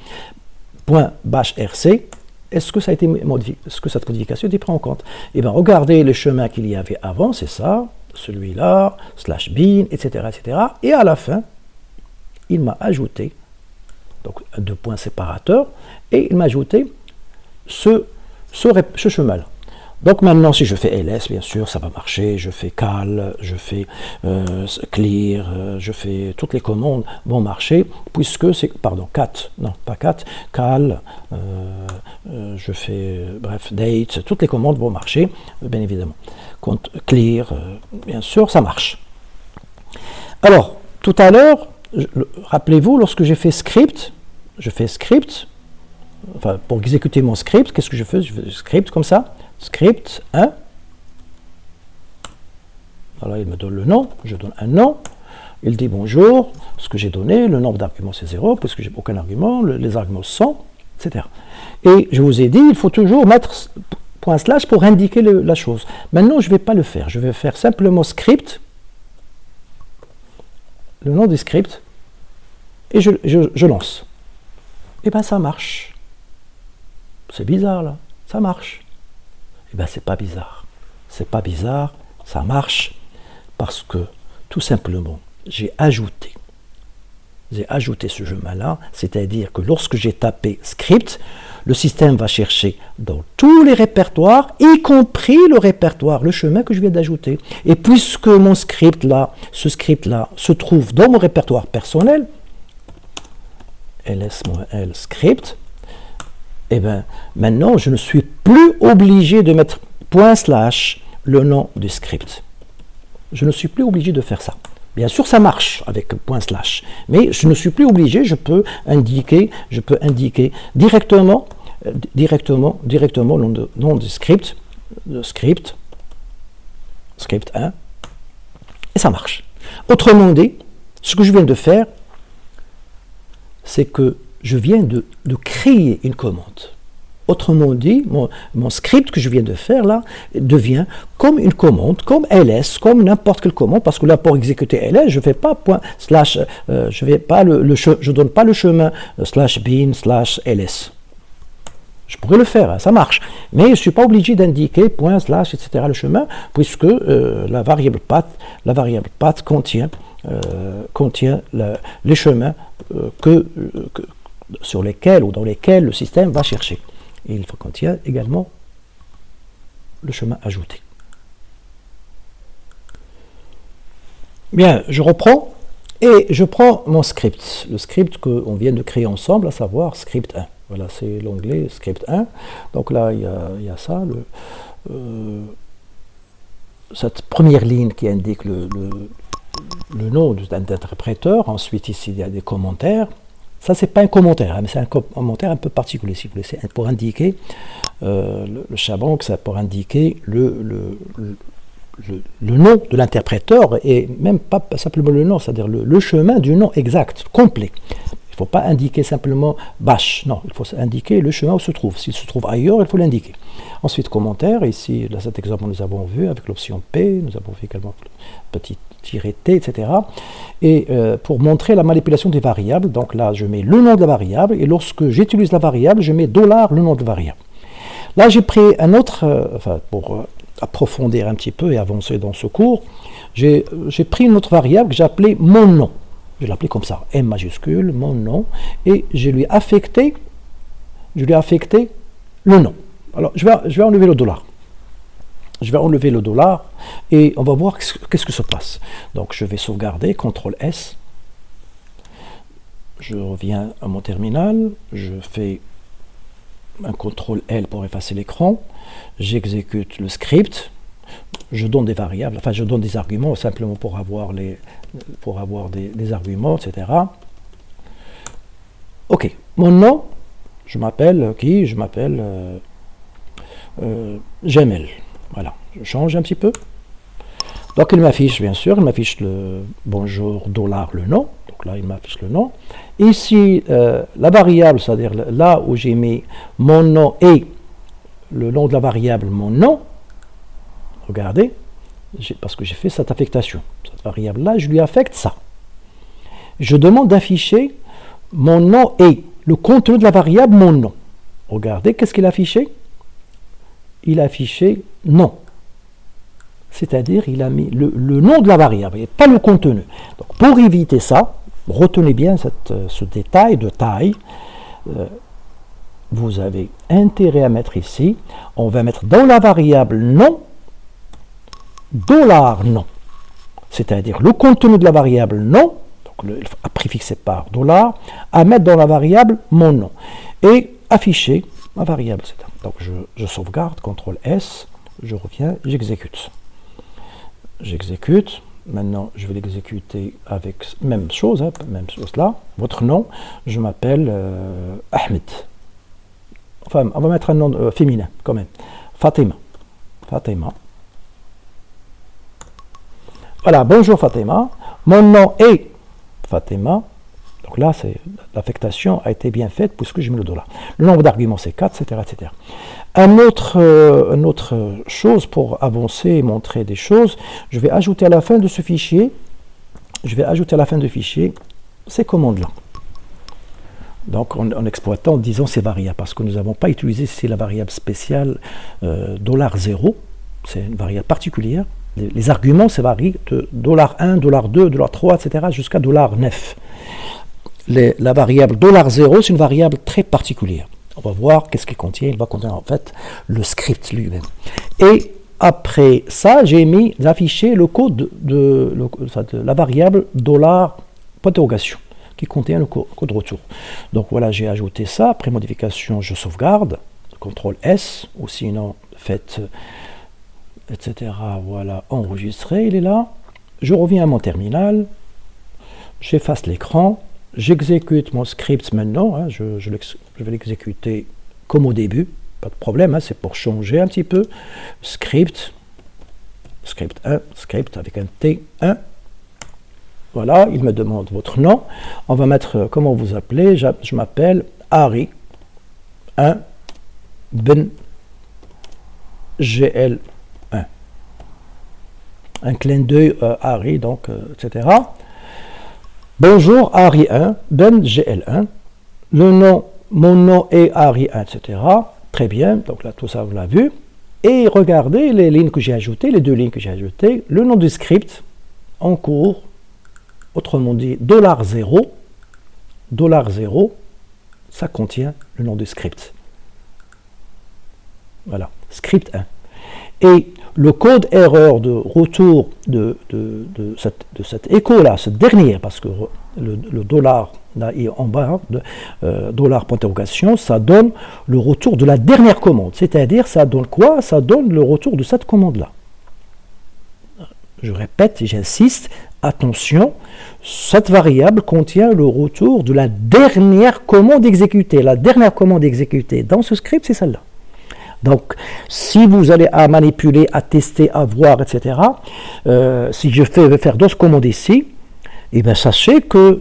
.bashrc, est-ce que ça a été modifié? Est-ce que cette modification a été prise en compte? Eh bien, regardez les chemins qu'il y avait avant, c'est ça, celui-là, /bin, etc., etc. Et à la fin, il m'a ajouté, donc deux points séparateurs, et il m'a ajouté ce chemin-là. Donc maintenant, si je fais ls, bien sûr, ça va marcher. Je fais cal, je fais clear, je fais toutes les commandes vont marcher, puisque c'est, pardon, cat, non, pas cat, cal, je fais, bref, date, toutes les commandes vont marcher, bien évidemment. Clear, bien sûr, ça marche. Alors, tout à l'heure, rappelez-vous, lorsque j'ai fait script, enfin, pour exécuter mon script, qu'est-ce que je fais? Je fais script comme ça. Script 1, voilà, il me donne le nom, je donne un nom, il dit bonjour, ce que j'ai donné, le nombre d'arguments c'est 0, parce que j'ai aucun argument, les arguments sont, etc. Et je vous ai dit, il faut toujours mettre // pour indiquer la chose. Maintenant, je ne vais pas le faire, je vais faire simplement script, le nom du script, et je lance. Et bien ça marche. C'est bizarre là, ça marche. Eh bien, c'est pas bizarre. C'est pas bizarre, ça marche parce que, tout simplement, j'ai ajouté ce chemin-là, c'est-à-dire que lorsque j'ai tapé script, le système va chercher dans tous les répertoires, y compris le répertoire, le chemin que je viens d'ajouter. Et puisque mon script-là, ce script-là, se trouve dans mon répertoire personnel, ls-l script, eh bien, maintenant, je ne suis plus obligé de mettre // le nom du script. je ne suis plus obligé de faire ça. Bien sûr, ça marche avec point slash, mais je ne suis plus obligé, je peux indiquer directement le nom du script, script 1, et ça marche. Autrement dit, ce que je viens de faire, c'est que je viens de créer une commande. Autrement dit, mon script que je viens de faire là devient comme une commande, comme ls, comme n'importe quelle commande, parce que là pour exécuter ls, je fais pas point slash, je donne pas le chemin slash bin slash ls. Je pourrais le faire, hein, ça marche, mais je ne suis pas obligé d'indiquer point slash etc. le chemin, puisque la variable path contient les chemins sur lesquels ou dans lesquels le système va chercher. Et il contient également le chemin ajouté. Bien, je reprends et je prends mon script, le script qu'on vient de créer ensemble, à savoir script 1. Voilà, c'est l'onglet script 1. Donc là, il y a ça, cette première ligne qui indique le nom d'un interpréteur. Ensuite, ici, il y a des commentaires. Ça, c'est pas un commentaire, mais c'est un commentaire un peu particulier, si vous voulez. C'est pour indiquer le Shabang, c'est pour indiquer le nom de l'interpréteur, et même pas simplement le nom, c'est-à-dire le chemin du nom exact, complet. Il ne faut pas indiquer simplement bash, non, il faut indiquer le chemin où se trouve. S'il se trouve ailleurs, il faut l'indiquer. Ensuite, commentaire, ici, dans cet exemple, nous avons vu avec l'option P, nous avons vu également petit -t, etc. Et pour montrer la manipulation des variables, donc là, je mets le nom de la variable, et lorsque j'utilise la variable, je mets $, le nom de la variable. Là, j'ai pris un autre, pour approfondir un petit peu et avancer dans ce cours, j'ai pris une autre variable que j'ai appelée mon nom. Je l'ai appelé comme ça, M majuscule, mon nom, et je lui ai affecté le nom. Alors, je vais enlever le $. Je vais enlever le $, et on va voir qu'est-ce que se passe. Donc, je vais sauvegarder, CTRL S. Je reviens à mon terminal, je fais un CTRL L pour effacer l'écran, j'exécute le script, je donne des variables, enfin je donne des arguments simplement pour avoir des arguments, etc. Ok, mon nom, je m'appelle qui? Je m'appelle Jamel. Voilà, je change un petit peu. Donc il m'affiche, bien sûr, il m'affiche le bonjour $, le nom. Donc là, il m'affiche le nom. Ici, la variable, c'est-à-dire là où j'ai mis mon nom et le nom de la variable mon nom, regardez, parce que j'ai fait cette affectation. Cette variable-là, je lui affecte ça. Je demande d'afficher mon nom et le contenu de la variable mon nom. Regardez, qu'est-ce qu'il a affiché? Il a affiché nom. C'est-à-dire, il a mis le nom de la variable, et pas le contenu. Donc, pour éviter ça, retenez bien ce détail de taille. Vous avez intérêt à mettre ici, on va mettre dans la variable nom, $nom. C'est-à-dire le contenu de la variable nom, donc préfixé par $, à mettre dans la variable mon nom. Et afficher ma variable, etc. Donc je sauvegarde, CTRL S, je reviens, j'exécute. J'exécute. Maintenant, je vais l'exécuter avec même chose là. Votre nom, je m'appelle Ahmed. Enfin, on va mettre un nom féminin quand même. Fatima. Fatima. Voilà, bonjour Fatima. Mon nom est Fatima. Donc là, l'affectation a été bien faite puisque j'ai mis le $. Le nombre d'arguments, c'est 4, etc., etc. Une autre chose pour avancer et montrer des choses, je vais ajouter à la fin de ce fichier, ces commandes-là. Donc en exploitant, disons, ces variables, parce que nous n'avons pas utilisé ici la variable spéciale $0, c'est une variable particulière. Les arguments, ça varie de $1, $2, $3, etc., jusqu'à $9. La variable $0, c'est une variable très particulière. On va voir qu'est-ce qu'il contient. Il va contenir en fait le script lui-même. Et après ça, j'ai mis d'afficher le code de la variable $, qui contient le code retour. Donc voilà, j'ai ajouté ça. Après modification, je sauvegarde. CTRL S, ou sinon faites, etc. Voilà, enregistrer, il est là. je reviens à mon terminal, j'efface l'écran, j'exécute mon script maintenant, hein, je vais l'exécuter comme au début, pas de problème, hein, c'est pour changer un petit peu. Script 1, script avec un T1. Voilà, il me demande votre nom. On va mettre, comment vous appelez, je m'appelle Harry 1 Ben GL1. Un clin d'œil Harry, donc, etc. Bonjour Harry 1, Ben GL1. Mon nom est Harry 1, etc. Très bien, donc là tout ça vous l'avez vu. Et regardez les lignes que j'ai ajoutées, les deux lignes que j'ai ajoutées. Le nom du script en cours, autrement dit $0, $0, ça contient le nom du script. Voilà, script 1. Et le code erreur de retour de cette écho-là, cette dernière, parce que le dollar là est en bas, dollar point d'interrogation, ça donne le retour de la dernière commande. C'est-à-dire, ça donne quoi? Ça donne le retour de cette commande-là. Je répète et j'insiste, attention, cette variable contient le retour de la dernière commande exécutée. La dernière commande exécutée dans ce script, c'est celle-là. Donc, si vous allez à manipuler, à tester, à voir, etc., si je vais faire d'autres commandes ici, eh bien, sachez que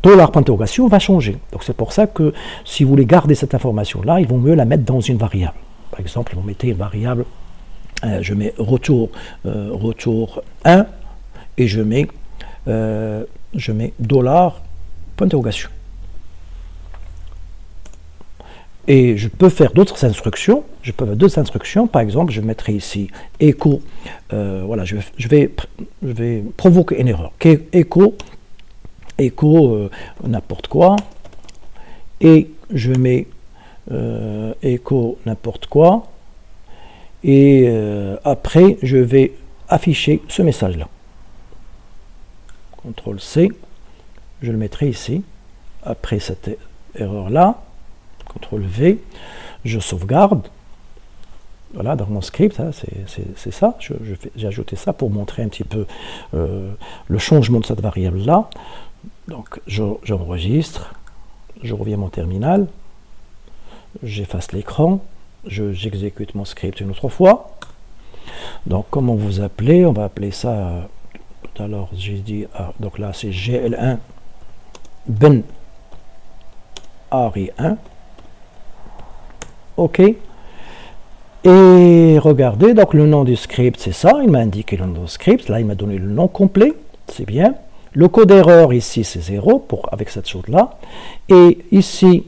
dollar point d'interrogation va changer. Donc, c'est pour ça que si vous voulez garder cette information-là, il vaut mieux la mettre dans une variable. Par exemple, vous mettez une variable, je mets retour 1 et je mets dollar point d'interrogation. Et je peux faire d'autres instructions. Par exemple, je mettrai ici echo. Voilà, je vais provoquer une erreur. Echo n'importe quoi. Et je mets echo n'importe quoi. Et après, je vais afficher ce message-là. CTRL C. Je le mettrai ici. Après cette erreur-là. CTRL V, je sauvegarde. Voilà, dans mon script, hein, c'est ça. J'ai ajouté ça pour montrer un petit peu le changement de cette variable-là. Donc, j'enregistre, je reviens à mon terminal, j'efface l'écran, j'exécute mon script une autre fois. Donc, comment vous appelez? On va appeler ça, tout à l'heure, j'ai dit, donc là, c'est GL1 Ben Harry 1. OK. Et regardez, donc le nom du script, c'est ça. Il m'a indiqué le nom du script. Là, il m'a donné le nom complet. C'est bien. Le code erreur ici, c'est 0 avec cette chose-là. Et ici,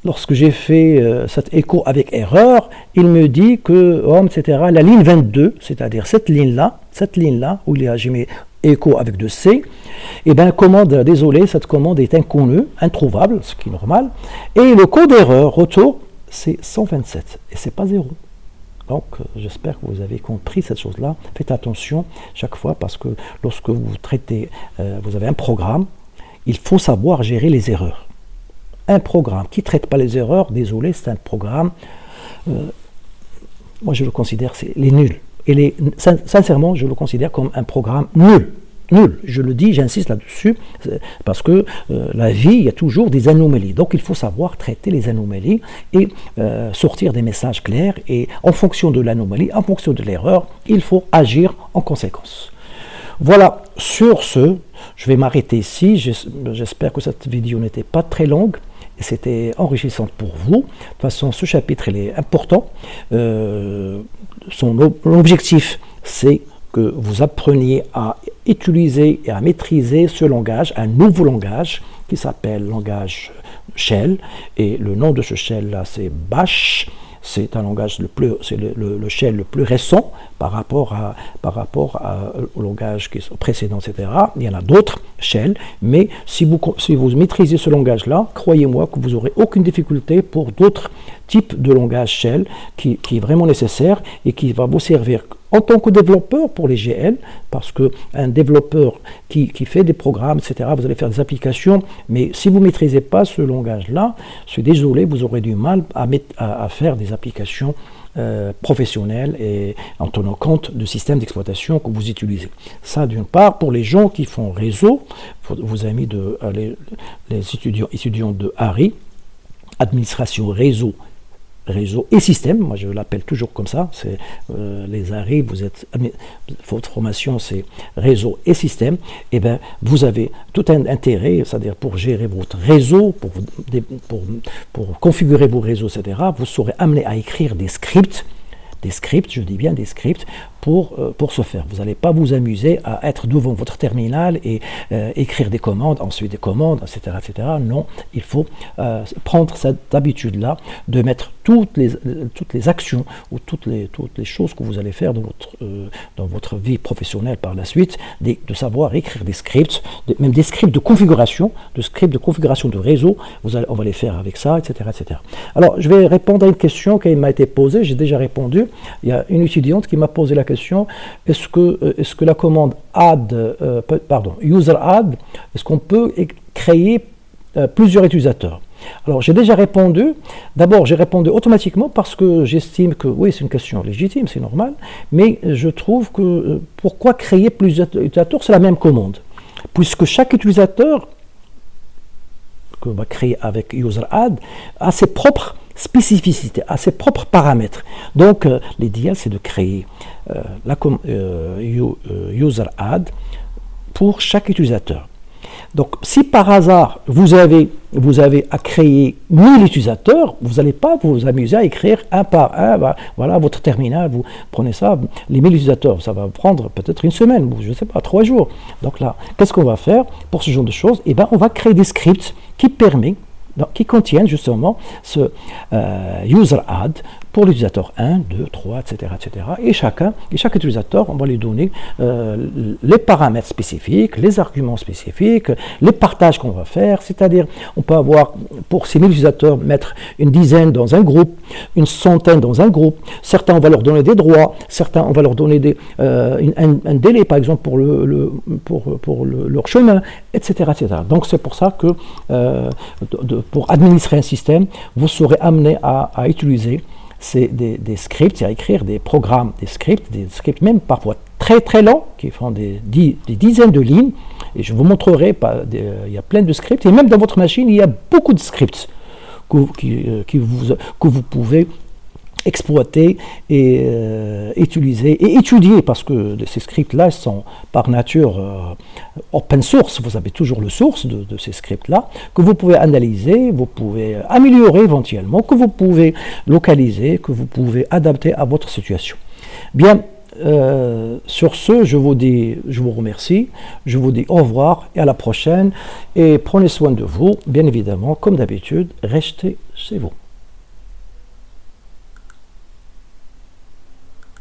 lorsque j'ai fait cet écho avec erreur, il me dit que, etc., la ligne 22, c'est-à-dire cette ligne-là, où j'ai mis écho avec 2C, et bien, désolé, cette commande est inconnue, introuvable, ce qui est normal. Et le code erreur, retour, c'est 127 et c'est pas 0. Donc j'espère que vous avez compris cette chose-là. Faites attention chaque fois parce que lorsque vous traitez, vous avez un programme, il faut savoir gérer les erreurs. Un programme qui ne traite pas les erreurs, désolé, c'est un programme, moi je le considère, c'est les nuls. Et sincèrement, je le considère comme un programme nul. Nul, je le dis, j'insiste là-dessus, parce que la vie, il y a toujours des anomalies. Donc il faut savoir traiter les anomalies et sortir des messages clairs. Et en fonction de l'anomalie, en fonction de l'erreur, il faut agir en conséquence. Voilà, sur ce, je vais m'arrêter ici. J'espère que cette vidéo n'était pas très longue et c'était enrichissant pour vous. De toute façon, ce chapitre il est important. L'objectif, c'est que vous appreniez à utiliser et à maîtriser ce langage, un nouveau langage qui s'appelle langage Shell. Et le nom de ce Shell-là, c'est Bash. C'est un langage le shell le plus récent par rapport au langage précédent, etc. Il y en a d'autres shells, mais si vous maîtrisez ce langage-là, croyez-moi que vous n'aurez aucune difficulté pour d'autres types de langage shell qui est vraiment nécessaire et qui va vous servir en tant que développeur pour les GL, parce qu'un développeur qui fait des programmes, etc., vous allez faire des applications, mais si vous ne maîtrisez pas ce langage-là, je suis désolé, vous aurez du mal à faire des applications professionnel et en tenant compte du système d'exploitation que vous utilisez. Ça, d'une part, pour les gens qui font réseau, vos amis, les étudiants de ARI, administration réseau et système, moi je l'appelle toujours comme ça, c'est les ARI, votre formation c'est réseau et système, et bien vous avez tout un intérêt, c'est-à-dire pour gérer votre réseau, pour configurer vos réseaux, etc., vous serez amené à écrire des scripts, je dis bien des scripts, pour ce faire. Vous n'allez pas vous amuser à être devant votre terminal et écrire des commandes, ensuite des commandes, etc. etc. Non, il faut prendre cette habitude-là de mettre toutes les actions ou toutes les choses que vous allez faire dans votre vie professionnelle par la suite, de savoir écrire des scripts, même des scripts de configuration, de réseau, on va les faire avec ça, etc. etc. Alors, je vais répondre à une question qui m'a été posée, j'ai déjà répondu. Il y a une étudiante qui m'a posé la question, est-ce que la commande user add, est-ce qu'on peut créer plusieurs utilisateurs? Alors j'ai déjà répondu, d'abord j'ai répondu automatiquement parce que j'estime que oui, c'est une question légitime, c'est normal, mais je trouve que pourquoi créer plusieurs utilisateurs, c'est la même commande, puisque chaque utilisateur qu'on va créer avec user add a ses propres spécificités, à ses propres paramètres. Donc l'idéal c'est de créer user add pour chaque utilisateur. Donc si par hasard vous avez à créer 1000 utilisateurs, vous n'allez pas vous amuser à écrire un par un, voilà votre terminal, vous prenez ça, les 1000 utilisateurs, ça va prendre peut-être une semaine, ou je ne sais pas, 3 jours. Donc là, qu'est-ce qu'on va faire pour ce genre de choses? Eh bien, on va créer des scripts qui contiennent justement ce user add pour l'utilisateur 1, 2, 3, etc. etc. Et chaque utilisateur, on va lui donner les paramètres spécifiques, les arguments spécifiques, les partages qu'on va faire, c'est-à-dire on peut avoir pour ces 1000 utilisateurs mettre une dizaine dans un groupe, une centaine dans un groupe, certains on va leur donner des droits, certains on va leur donner un délai par exemple pour leur chemin, etc. etc. Donc c'est pour ça que pour administrer un système, vous serez amené à utiliser des scripts, à écrire des programmes, des scripts même parfois très très longs, qui font des dizaines de lignes, et je vous montrerai, il y a plein de scripts, et même dans votre machine, il y a beaucoup de scripts que vous pouvez exploiter et utiliser et étudier, parce que ces scripts-là sont par nature open source, vous avez toujours le source de ces scripts-là, que vous pouvez analyser, vous pouvez améliorer éventuellement, que vous pouvez localiser, que vous pouvez adapter à votre situation. Bien, sur ce, je vous remercie, je vous dis au revoir et à la prochaine, et prenez soin de vous, bien évidemment, comme d'habitude, restez chez vous.